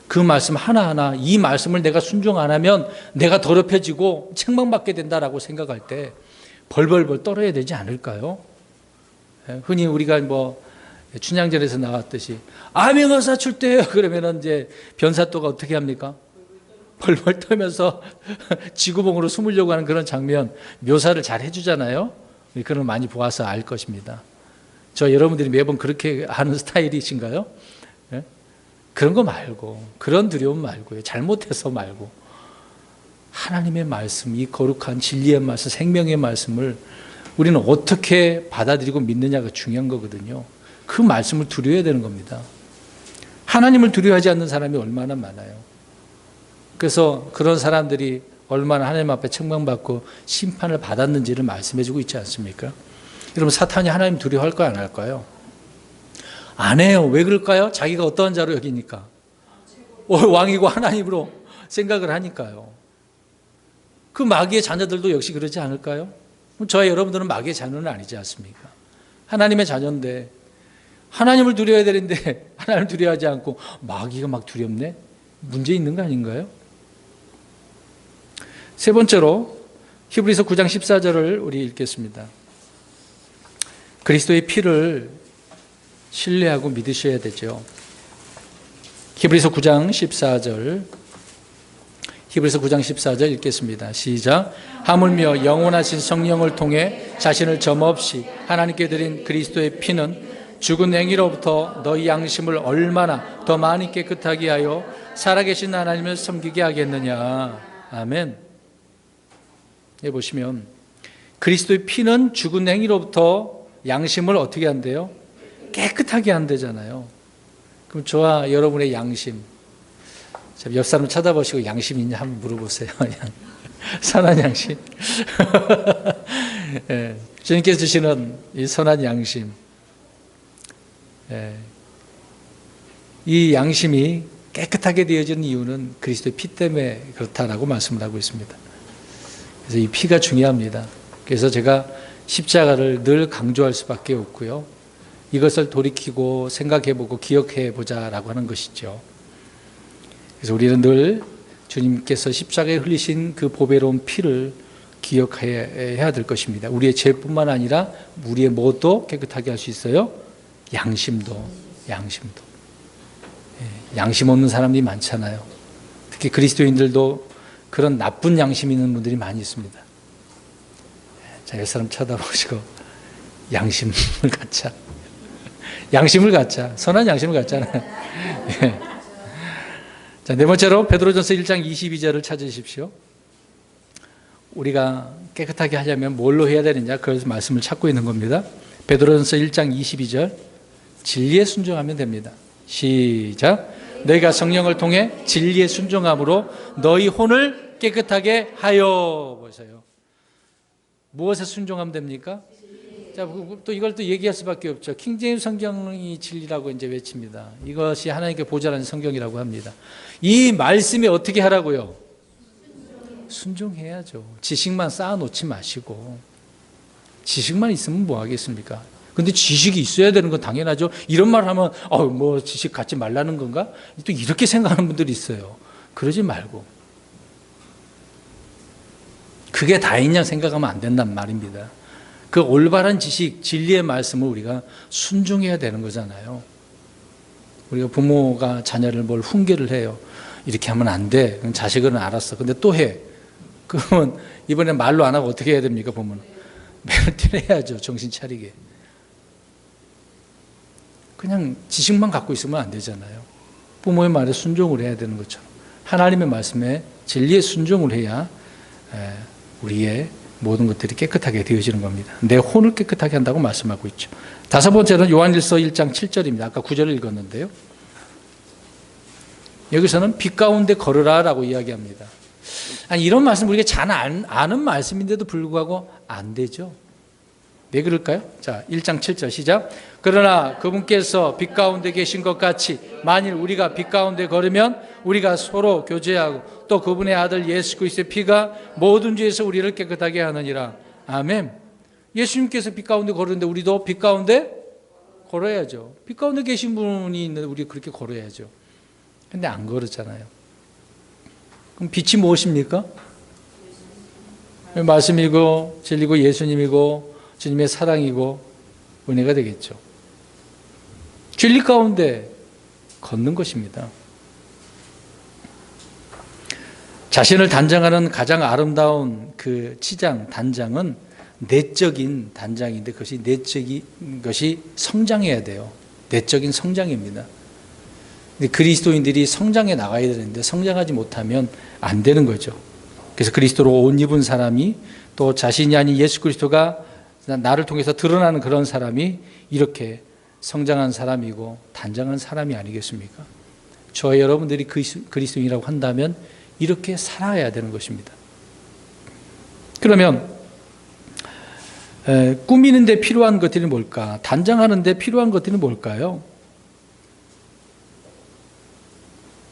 그 말씀 하나하나, 이 말씀을 내가 순종 안 하면 내가 더럽혀지고 책망받게 된다라고 생각할 때 벌벌벌 떨어야 되지 않을까요? 흔히 우리가 춘향전에서 나왔듯이 암행어 사출 때요 그러면은 이제 변사또가 어떻게 합니까? 벌벌 떨면서 지구봉으로 숨으려고 하는 그런 장면 묘사를 잘 해주잖아요. 그런 많이 보아서 알 것입니다. 저 여러분들이 매번 그렇게 하는 스타일이신가요? 네? 그런 거 말고, 그런 두려움 말고요. 잘못해서 말고 하나님의 말씀, 이 거룩한 진리의 말씀, 생명의 말씀을 우리는 어떻게 받아들이고 믿느냐가 중요한 거거든요. 그 말씀을 두려워야 되는 겁니다. 하나님을 두려워하지 않는 사람이 얼마나 많아요. 그래서 그런 사람들이 얼마나 하나님 앞에 책망받고 심판을 받았는지를 말씀해주고 있지 않습니까? 여러분, 사탄이 하나님 두려워할까요, 안 할까요? 안 해요. 왜 그럴까요? 자기가 어떠한 자로 여기니까. 왕이고 하나님으로 생각을 하니까요. 그 마귀의 자녀들도 역시 그러지 않을까요? 저희 여러분들은 마귀의 자녀는 아니지 않습니까? 하나님의 자녀인데 하나님을 두려워야 되는데 하나님을 두려워하지 않고 마귀가 막 두렵네? 문제 있는 거 아닌가요? 세 번째로 히브리서 9장 14절을 우리 읽겠습니다. 그리스도의 피를 신뢰하고 믿으셔야 되죠. 히브리서 9장 14절, 히브리서 9장 14절 읽겠습니다. 시작. 하물며 영원하신 성령을 통해 자신을 점없이 하나님께 드린 그리스도의 피는 죽은 행위로부터 너희 양심을 얼마나 더 많이 깨끗하게 하여 살아계신 하나님을 섬기게 하겠느냐. 아멘. 보시면 그리스도의 피는 죽은 행위로부터 양심을 어떻게 한대요? 깨끗하게 한대잖아요. 그럼 저와 여러분의 양심, 옆 사람 쳐다보시고 양심 있냐 한번 물어보세요. 선한 양심. 예, 주님께서 주시는 이 선한 양심, 예, 이 양심이 깨끗하게 되어지는 이유는 그리스도의 피 때문에 그렇다라고 말씀을 하고 있습니다. 그래서 이 피가 중요합니다. 그래서 제가 십자가를 늘 강조할 수밖에 없고요. 이것을 돌이키고 생각해보고 기억해보자라고 하는 것이죠. 그래서 우리는 늘 주님께서 십자가에 흘리신 그 보배로운 피를 기억해야 될 것입니다. 우리의 죄뿐만 아니라 우리의 뭐도 깨끗하게 할 수 있어요? 양심도. 양심 없는 사람들이 많잖아요. 특히 그리스도인들도 그런 나쁜 양심 있는 분들이 많이 있습니다. 자, 이 사람 쳐다보시고 양심을 갖자. 양심을 갖자. 선한 양심을 갖잖아요. 예. 자, 네 번째로 베드로전서 1장 22절을 찾으십시오. 우리가 깨끗하게 하려면 뭘로 해야 되느냐? 그래서 말씀을 찾고 있는 겁니다. 베드로전서 1장 22절. 진리에 순종하면 됩니다. 시작. 너희가 성령을 통해 진리에 순종함으로 너희 혼을 깨끗하게 하여. 보세요. 무엇에 순종하면 됩니까? 자, 또 이걸 또 얘기할 수밖에 없죠. 킹제임스 성경이 진리라고 이제 외칩니다. 이것이 하나님께 보좌라는 성경이라고 합니다. 이 말씀에 어떻게 하라고요? 순종해야죠. 지식만 쌓아놓지 마시고. 지식만 있으면 뭐 하겠습니까? 근데 지식이 있어야 되는 건 당연하죠. 이런 말 하면 뭐 지식 갖지 말라는 건가? 또 이렇게 생각하는 분들이 있어요. 그러지 말고. 그게 다인 생각하면 안 된단 말입니다. 그 올바른 지식, 진리의 말씀을 우리가 순종해야 되는 거잖아요. 우리가 부모가 자녀를 뭘 훈계를 해요. 이렇게 하면 안 돼. 그럼 자식은 알았어. 근데 또 해. 그러면 이번에 말로 안 하고 어떻게 해야 됩니까? 보면 매를 때려야죠. 정신 차리게. 그냥 지식만 갖고 있으면 안 되잖아요. 부모의 말에 순종을 해야 되는 것처럼 하나님의 말씀에 진리에 순종을 해야 우리의 모든 것들이 깨끗하게 되어지는 겁니다. 내 혼을 깨끗하게 한다고 말씀하고 있죠. 다섯 번째는 요한일서 1장 7절입니다. 아까 9절을 읽었는데요. 여기서는 빛 가운데 걸으라라고 이야기합니다. 아니, 이런 말씀 우리가 잘 아는 말씀인데도 불구하고 안 되죠. 왜 그럴까요? 자, 1장 7절 시작. 그러나 그분께서 빛 가운데 계신 것 같이 만일 우리가 빛 가운데 걸으면 우리가 서로 교제하고 또 그분의 아들 예수 그리스도의 피가 모든 죄에서 우리를 깨끗하게 하느니라. 아멘. 예수님께서 빛 가운데 걸었는데 우리도 빛 가운데 걸어야죠. 빛 가운데 계신 분이 있는데 우리 그렇게 걸어야죠. 근데 안 걸었잖아요. 그럼 빛이 무엇입니까? 말씀이고 진리고 예수님이고 주님의 사랑이고 은혜가 되겠죠. 진리 가운데 걷는 것입니다. 자신을 단장하는 가장 아름다운 그 치장, 단장은 내적인 단장인데 그것이 내적인 것이 성장해야 돼요. 내적인 성장입니다. 근데 그리스도인들이 성장해 나가야 되는데 성장하지 못하면 안 되는 거죠. 그래서 그리스도로 옷 입은 사람이 또 자신이 아닌 예수 그리스도가 나를 통해서 드러나는 그런 사람이 이렇게 성장한 사람이고 단장한 사람이 아니겠습니까? 저와 여러분들이 그리스도인이라고 한다면 이렇게 살아야 되는 것입니다. 그러면 꾸미는 데 필요한 것들이 뭘까? 단장하는 데 필요한 것들이 뭘까요?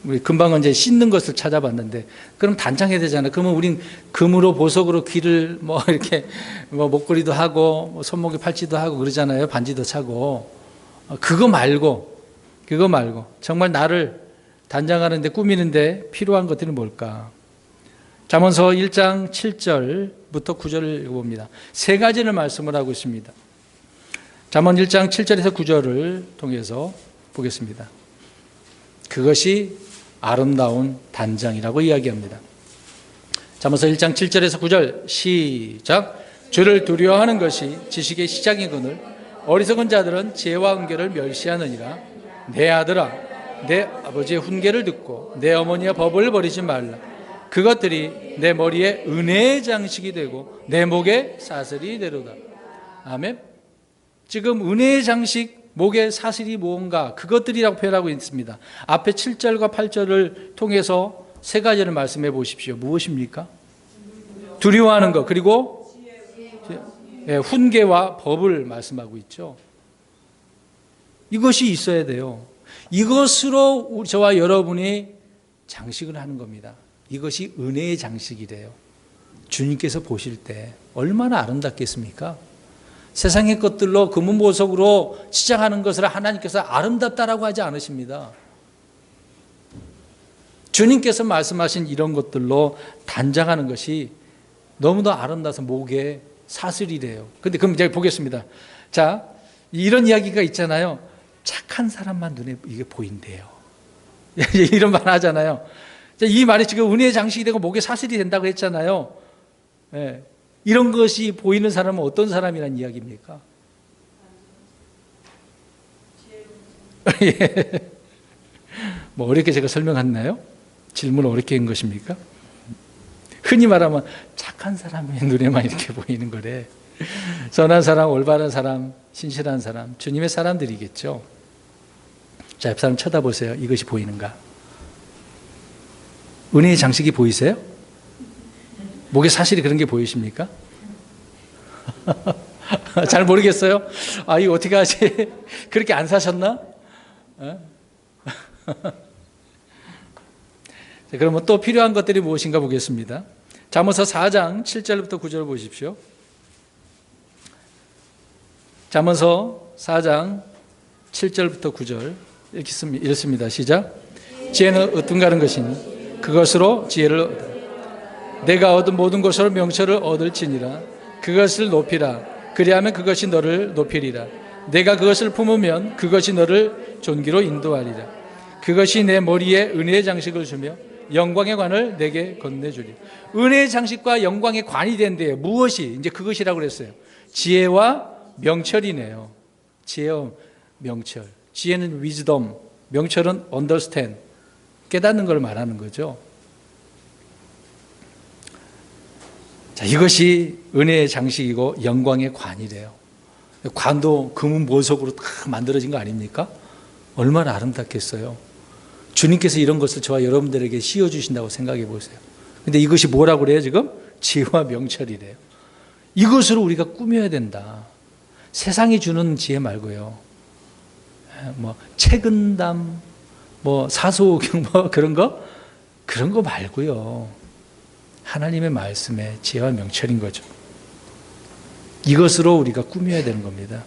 우리 금방 이제 씻는 것을 찾아봤는데 그럼 단장해야 되잖아요. 그러면 우린 금으로 보석으로 귀를 이렇게 목걸이도 하고 손목에 팔찌도 하고 그러잖아요. 반지도 차고. 그거 말고 정말 나를 단장하는데 꾸미는데 필요한 것들이 뭘까? 잠언서 1장 7절부터 9절을 읽어봅니다. 세 가지를 말씀을 하고 있습니다. 잠언 1장 7절에서 9절을 통해서 보겠습니다. 그것이 아름다운 단장이라고 이야기합니다. 잠언서 1장 7절에서 9절 시작. 주를 두려워하는 것이 지식의 시작이거늘 어리석은 자들은 지혜와 은혜를 멸시하느니라. 내 아들아 내 아버지의 훈계를 듣고 내 어머니의 법을 버리지 말라. 그것들이 내 머리에 은혜의 장식이 되고 내 목에 사슬이 되로다. 아멘. 지금 은혜의 장식, 목에 사슬이 무언가, 그것들이라고 표현하고 있습니다. 앞에 7절과 8절을 통해서 세 가지를 말씀해 보십시오. 무엇입니까? 두려워하는 것, 그리고 훈계와 법을 말씀하고 있죠. 이것이 있어야 돼요. 이것으로 저와 여러분이 장식을 하는 겁니다. 이것이 은혜의 장식이래요. 주님께서 보실 때 얼마나 아름답겠습니까? 세상의 것들로 금은보석으로 치장하는 것을 하나님께서 아름답다라고 하지 않으십니다. 주님께서 말씀하신 이런 것들로 단장하는 것이 너무도 아름다워서 목에 사슬이래요. 근데 그럼 이제 보겠습니다. 자, 이런 이야기가 있잖아요. 착한 사람만 눈에 이게 보인대요. 이런 말 하잖아요. 이 말이 지금 은혜의 장식이 되고 목에 사슬이 된다고 했잖아요. 예. 이런 것이 보이는 사람은 어떤 사람이란 이야기입니까? 예. 뭐 어렵게 제가 설명했나요? 질문 어렵게 한 것입니까? 흔히 말하면 착한 사람의 눈에만 이렇게 보이는 거래. 선한 사람, 올바른 사람, 신실한 사람, 주님의 사람들이겠죠. 자, 옆 사람 쳐다보세요. 이것이 보이는가? 은혜의 장식이 보이세요? 목에 사실이 그런 게 보이십니까? 잘 모르겠어요. 아, 이거 어떻게 하지? 그렇게 안 사셨나? 자, 그러면 또 필요한 것들이 무엇인가 보겠습니다. 잠언서 4장 7절부터 9절 보십시오. 잠언서 4장 7절부터 9절 읽습니다. 시작. 지혜는 어떤가는 것이니 그것으로 지혜를 얻으라. 내가 얻은 모든 것으로 명철을 얻을지니라. 그것을 높이라. 그리하면 그것이 너를 높이리라. 내가 그것을 품으면 그것이 너를 존귀로 인도하리라. 그것이 내 머리에 은혜의 장식을 주며 영광의 관을 내게 건네주리. 은혜의 장식과 영광의 관이 된대요. 무엇이? 이제 그것이라고 그랬어요. 지혜와 명철이네요. 지혜와 명철. 지혜는 wisdom, 명철은 understand, 깨닫는 걸 말하는 거죠. 자, 이것이 은혜의 장식이고 영광의 관이래요. 관도 금은 보석으로 다 만들어진 거 아닙니까? 얼마나 아름답겠어요. 주님께서 이런 것을 저와 여러분들에게 씌워주신다고 생각해 보세요. 근데 이것이 뭐라고 그래요 지금? 지혜와 명철이래요. 이것으로 우리가 꾸며야 된다. 세상이 주는 지혜 말고요. 뭐 책은담, 뭐 사소경 뭐 그런 거 말고요. 하나님의 말씀에 지혜와 명철인 거죠. 이것으로 우리가 꾸며야 되는 겁니다.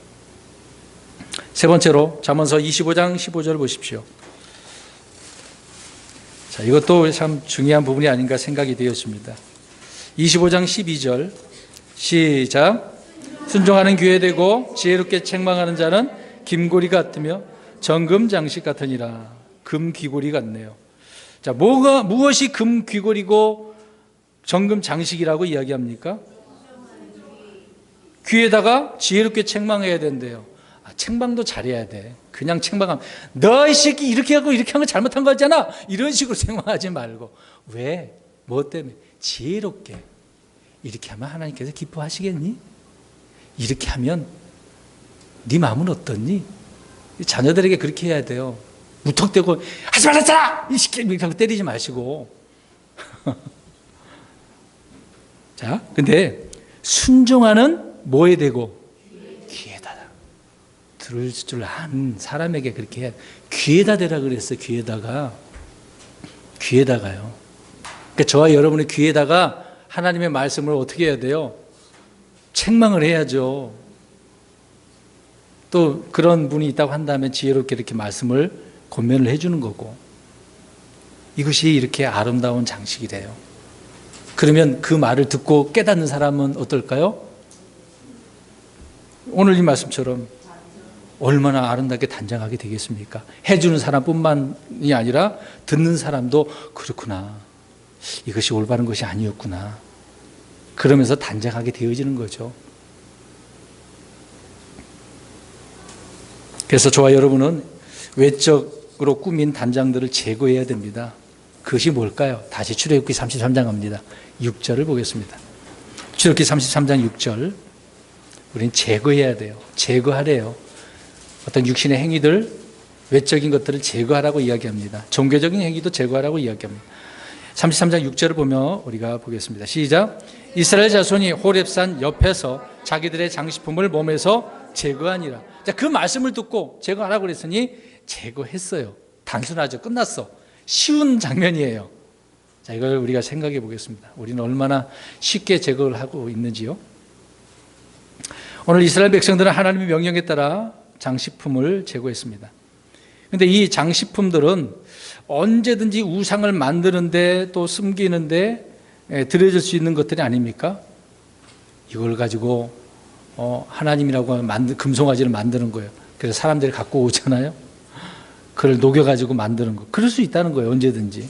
세 번째로 잠언서 25장 15절 보십시오. 자, 이것도 참 중요한 부분이 아닌가 생각이 되었습니다. 25장 12절 시작. 순종하는 귀에 대고 지혜롭게 책망하는 자는 김고리 같으며 정금 장식 같으니라. 금 귀고리 같네요. 자, 무엇이 금 귀고리고 정금 장식이라고 이야기합니까? 귀에다가 지혜롭게 책망해야 된대요. 책망도 잘해야 돼. 그냥 책망하면 너 이 새끼 이렇게 하고 이렇게 한 거 잘못한 거잖아. 이런 식으로 책망하지 말고. 왜? 뭐 때문에? 지혜롭게. 이렇게 하면 하나님께서 기뻐하시겠니? 이렇게 하면 네 마음은 어떻니? 자녀들에게 그렇게 해야 돼요. 무턱대고 하지 말았잖아! 이 새끼 이렇게 하고 때리지 마시고. 자, 근데 순종하는 뭐에 대고? 귀에다. 들을 줄 아는 사람에게 그렇게 해야 돼. 귀에다 대라 그랬어요. 귀에다가요. 그러니까 저와 여러분의 귀에다가 하나님의 말씀을 어떻게 해야 돼요? 책망을 해야죠. 또 그런 분이 있다고 한다면 지혜롭게 이렇게 말씀을 권면을 해주는 거고. 이것이 이렇게 아름다운 장식이래요. 그러면 그 말을 듣고 깨닫는 사람은 어떨까요? 오늘 이 말씀처럼 얼마나 아름답게 단장하게 되겠습니까? 해주는 사람뿐만이 아니라 듣는 사람도 그렇구나. 이것이 올바른 것이 아니었구나. 그러면서 단장하게 되어지는 거죠. 그래서 저와 여러분은 외적으로 꾸민 단장들을 제거해야 됩니다. 그것이 뭘까요? 다시 출애굽기 33장 갑니다. 6절을 보겠습니다. 출애굽기 33장 6절. 우리는 제거해야 돼요. 제거하래요. 어떤 육신의 행위들, 외적인 것들을 제거하라고 이야기합니다. 종교적인 행위도 제거하라고 이야기합니다. 33장 6절을 보며 우리가 보겠습니다. 시작. 이스라엘 자손이 호렙산 옆에서 자기들의 장식품을 몸에서 제거하니라. 자, 그 말씀을 듣고 제거하라고 그랬으니 제거했어요. 단순하죠. 끝났어. 쉬운 장면이에요. 자, 이걸 우리가 생각해 보겠습니다. 우리는 얼마나 쉽게 제거를 하고 있는지요. 오늘 이스라엘 백성들은 하나님의 명령에 따라 장식품을 제거했습니다. 그런데 이 장식품들은 언제든지 우상을 만드는데 또 숨기는데 들여질 수 있는 것들이 아닙니까? 이걸 가지고 하나님이라고 하면 금송아지를 만드는 거예요. 그래서 사람들이 갖고 오잖아요. 그걸 녹여가지고 만드는 거. 그럴 수 있다는 거예요. 언제든지.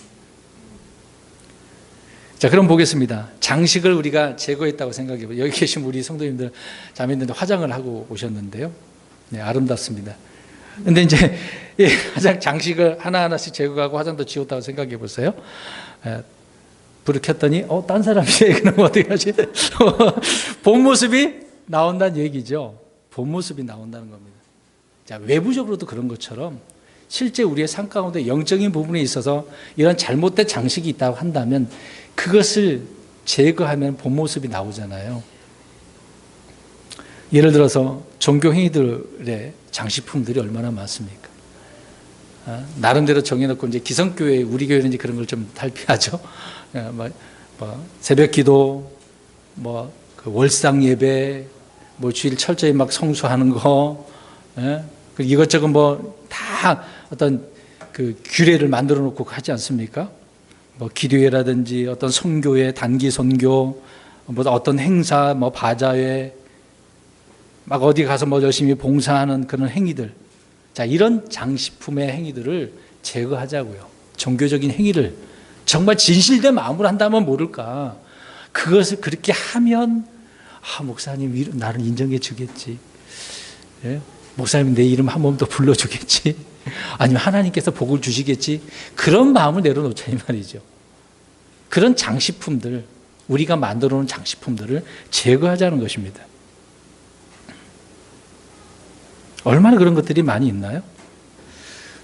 자, 그럼 보겠습니다. 장식을 우리가 제거했다고 생각해봐요. 여기 계신 우리 성도님들, 자매님들 화장을 하고 오셨는데요. 네, 아름답습니다. 근데 이제 장식을 하나하나씩 제거하고 화장도 지웠다고 생각해 보세요. 불을 켰더니 딴 사람이 그럼 어떻게 하지? 본 모습이 나온다는 얘기죠. 본 모습이 나온다는 겁니다. 자, 외부적으로도 그런 것처럼 실제 우리의 삶 가운데 영적인 부분에 있어서 이런 잘못된 장식이 있다고 한다면 그것을 제거하면 본 모습이 나오잖아요. 예를 들어서 종교 행위들의 장식품들이 얼마나 많습니까? 나름대로 정해놓고 이제 기성교회, 우리 교회는 이제 그런 걸 좀 탈피하죠. 새벽 기도, 그 월상 예배, 주일 철저히 막 성수하는 거, 이것저것 다 어떤 그 규례를 만들어 놓고 하지 않습니까? 기도회라든지 어떤 선교회, 단기 선교, 어떤 행사, 바자회, 막 어디 가서 열심히 봉사하는 그런 행위들. 자, 이런 장식품의 행위들을 제거하자고요. 종교적인 행위를 정말 진실된 마음으로 한다면 모를까. 그것을 그렇게 하면 목사님 나를 인정해 주겠지. 예? 목사님 내 이름 한 번 더 불러주겠지. 아니면 하나님께서 복을 주시겠지. 그런 마음을 내려놓자 이 말이죠. 그런 장식품들, 우리가 만들어 놓은 장식품들을 제거하자는 것입니다. 얼마나 그런 것들이 많이 있나요?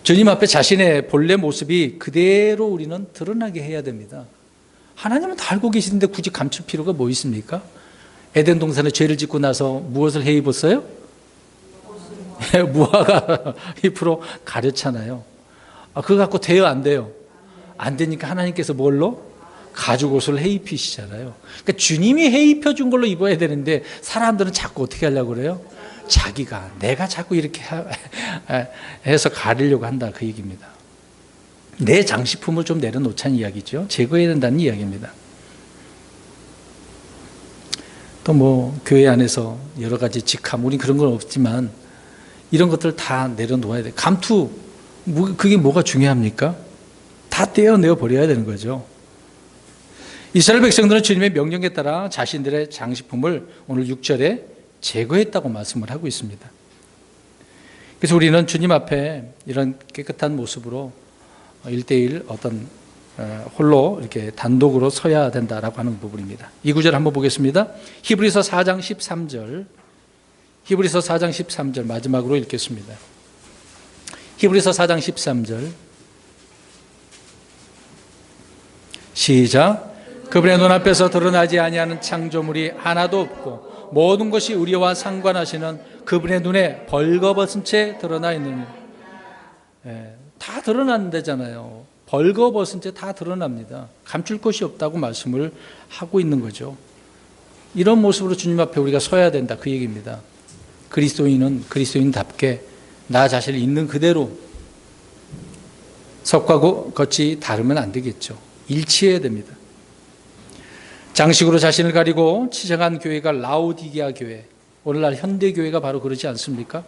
주님 앞에 자신의 본래 모습이 그대로 우리는 드러나게 해야 됩니다. 하나님은 다 알고 계시는데 굳이 감출 필요가 뭐 있습니까? 에덴 동산에 죄를 짓고 나서 무엇을 해 입었어요? 무화과 잎으로 가렸잖아요. 그거 갖고 돼요, 안 돼요? 안 되니까 하나님께서 뭘로? 가죽 옷을 해 입히시잖아요. 그러니까 주님이 해 입혀준 걸로 입어야 되는데 사람들은 자꾸 어떻게 하려고 그래요? 내가 자꾸 이렇게 해서 가리려고 한다, 그 얘기입니다. 내 장식품을 좀 내려놓자는 이야기죠. 제거해야 된다는 이야기입니다. 또 교회 안에서 여러 가지 직함, 우리 그런 건 없지만 이런 것들 다 내려놓아야 돼. 감투, 그게 뭐가 중요합니까? 다 떼어내어 버려야 되는 거죠. 이스라엘 백성들은 주님의 명령에 따라 자신들의 장식품을 오늘 6절에 제거했다고 말씀을 하고 있습니다. 그래서 우리는 주님 앞에 이런 깨끗한 모습으로 1대1 어떤 홀로 이렇게 단독으로 서야 된다라고 하는 부분입니다. 이 구절 한번 보겠습니다. 히브리서 4장 13절. 히브리서 4장 13절 마지막으로 읽겠습니다. 히브리서 4장 13절. 시작. 그분의 눈앞에서 드러나지 아니하는 창조물이 하나도 없고 모든 것이 우리와 상관하시는 그분의 눈에 벌거벗은 채 드러나 있느니라. 다 드러난다잖아요. 벌거벗은 채 다 드러납니다. 감출 것이 없다고 말씀을 하고 있는 거죠. 이런 모습으로 주님 앞에 우리가 서야 된다, 그 얘기입니다. 그리스도인은 그리스도인답게 나 자신을 있는 그대로 속과 겉이 다르면 안 되겠죠. 일치해야 됩니다. 장식으로 자신을 가리고 치장한 교회가 라오디게아 교회, 오늘날 현대교회가 바로 그렇지 않습니까?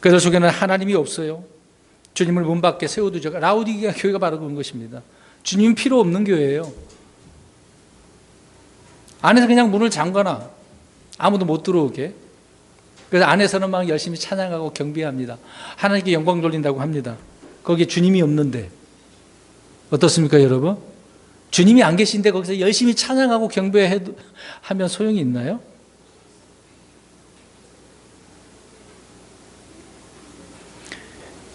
그들 속에는 하나님이 없어요. 주님을 문 밖에 세워두죠. 라오디게아 교회가 바로 그런 것입니다. 주님 필요 없는 교회예요. 안에서 그냥 문을 잠가놔. 아무도 못 들어오게. 그래서 안에서는 막 열심히 찬양하고 경배합니다. 하나님께 영광 돌린다고 합니다. 거기에 주님이 없는데. 어떻습니까, 여러분? 주님이 안 계신데 거기서 열심히 찬양하고 경배하면 소용이 있나요?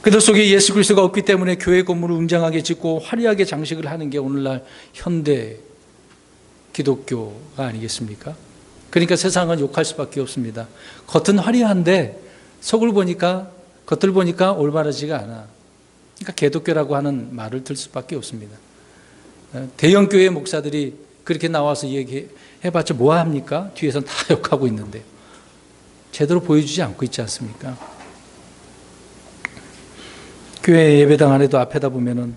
그들 속에 예수 그리스도가 없기 때문에 교회 건물을 웅장하게 짓고 화려하게 장식을 하는 게 오늘날 현대 기독교가 아니겠습니까? 그러니까 세상은 욕할 수밖에 없습니다. 겉은 화려한데 겉을 보니까 올바르지가 않아. 그러니까 개독교라고 하는 말을 들 수밖에 없습니다. 대형 교회 목사들이 그렇게 나와서 얘기해봤자 뭐 합니까? 뒤에서는 다 욕하고 있는데 제대로 보여주지 않고 있지 않습니까? 교회 예배당 안에도 앞에다 보면은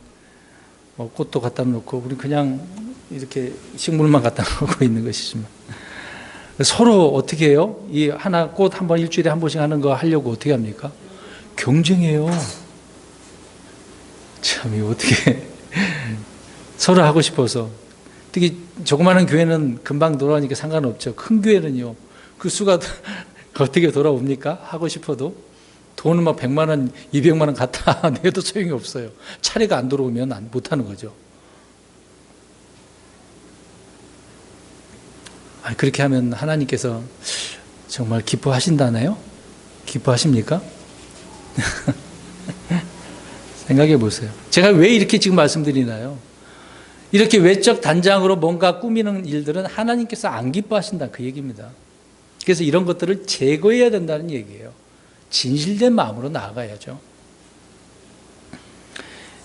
꽃도 갖다 놓고 우리 그냥 이렇게 식물만 갖다 놓고 있는 것이지만 서로 어떻게 해요? 이 하나 꽃 한 번 일주일에 한 번씩 하는 거 하려고 어떻게 합니까? 경쟁해요. 참 이거 어떻게 서로 하고 싶어서 특히 조그마한 교회는 금방 돌아오니까 상관없죠. 큰 교회는요 그 수가 어떻게 돌아옵니까? 하고 싶어도 돈은 막 100만 원, 200만 원 갖다 내도 소용이 없어요. 차례가 안 들어오면 못하는 거죠. 그렇게 하면 하나님께서 정말 기뻐하신다나요? 기뻐하십니까? 생각해 보세요. 제가 왜 이렇게 지금 말씀드리나요? 이렇게 외적 단장으로 뭔가 꾸미는 일들은 하나님께서 안 기뻐하신다 그 얘기입니다. 그래서 이런 것들을 제거해야 된다는 얘기예요. 진실된 마음으로 나아가야죠.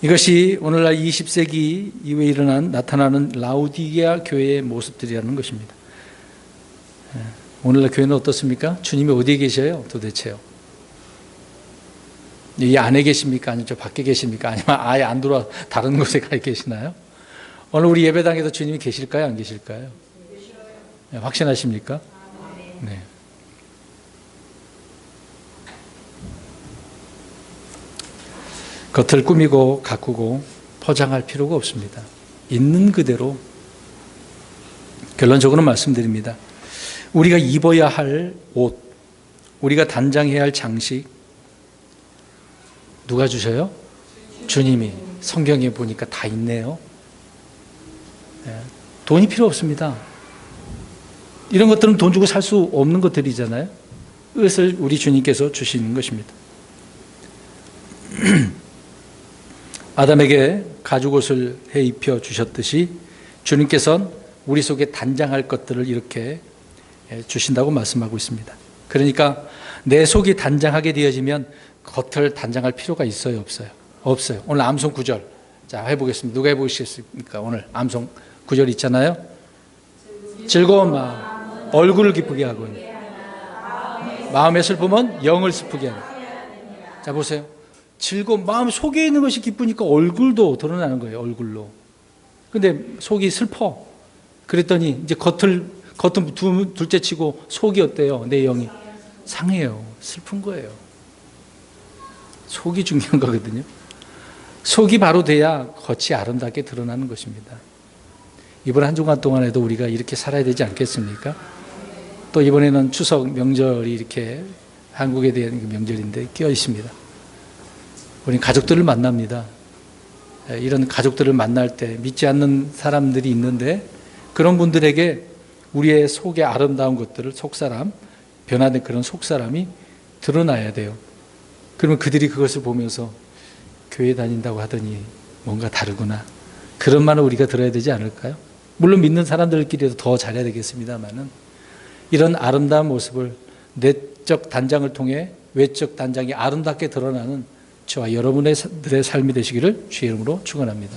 이것이 오늘날 20세기 이후에 나타나는 라우디게아 교회의 모습들이라는 것입니다. 오늘날 교회는 어떻습니까? 주님이 어디에 계셔요? 도대체요? 이 안에 계십니까? 아니면 저 밖에 계십니까? 아니면 아예 안 들어와 다른 곳에 가 계시나요? 오늘 우리 예배당에도 주님이 계실까요? 안 계실까요? 네, 확신하십니까? 네. 겉을 꾸미고 가꾸고 포장할 필요가 없습니다. 있는 그대로 결론적으로 말씀드립니다. 우리가 입어야 할 옷, 우리가 단장해야 할 장식 누가 주셔요? 주님이. 성경에 보니까 다 있네요. 돈이 필요 없습니다. 이런 것들은 돈 주고 살 수 없는 것들이잖아요. 그것을 우리 주님께서 주시는 것입니다. 아담에게 가죽옷을 해 입혀 주셨듯이 주님께서는 우리 속에 단장할 것들을 이렇게 주신다고 말씀하고 있습니다. 그러니까 내 속이 단장하게 되어지면 겉을 단장할 필요가 있어요, 없어요? 없어요. 오늘 암송 9절 자 해보겠습니다. 누가 해보시겠습니까? 오늘 암송 9절 있잖아요. 즐거운 마음 얼굴을 기쁘게 하고 마음의 슬픔은 영을 슬프게 하고. 자 보세요. 즐거운 마음 속에 있는 것이 기쁘니까 얼굴도 드러나는 거예요. 얼굴로. 근데 속이 슬퍼. 그랬더니 이제 겉은 둘째치고 속이 어때요? 내 영이 상해요. 슬픈 거예요. 속이 중요한 거거든요. 속이 바로 돼야 겉이 아름답게 드러나는 것입니다. 이번 한 주간 동안에도 우리가 이렇게 살아야 되지 않겠습니까? 또 이번에는 추석 명절이 이렇게 한국에 대한 명절인데 끼어 있습니다. 우리는 가족들을 만납니다. 이런 가족들을 만날 때 믿지 않는 사람들이 있는데 그런 분들에게 우리의 속의 아름다운 것들을 속사람, 변화된 그런 속사람이 드러나야 돼요. 그러면 그들이 그것을 보면서 교회 다닌다고 하더니 뭔가 다르구나. 그런 말을 우리가 들어야 되지 않을까요? 물론 믿는 사람들끼리도 더 잘해야 되겠습니다만은 이런 아름다운 모습을 내적 단장을 통해 외적 단장이 아름답게 드러나는 저와 여러분들의 삶이 되시기를 주의 이름으로 축원합니다.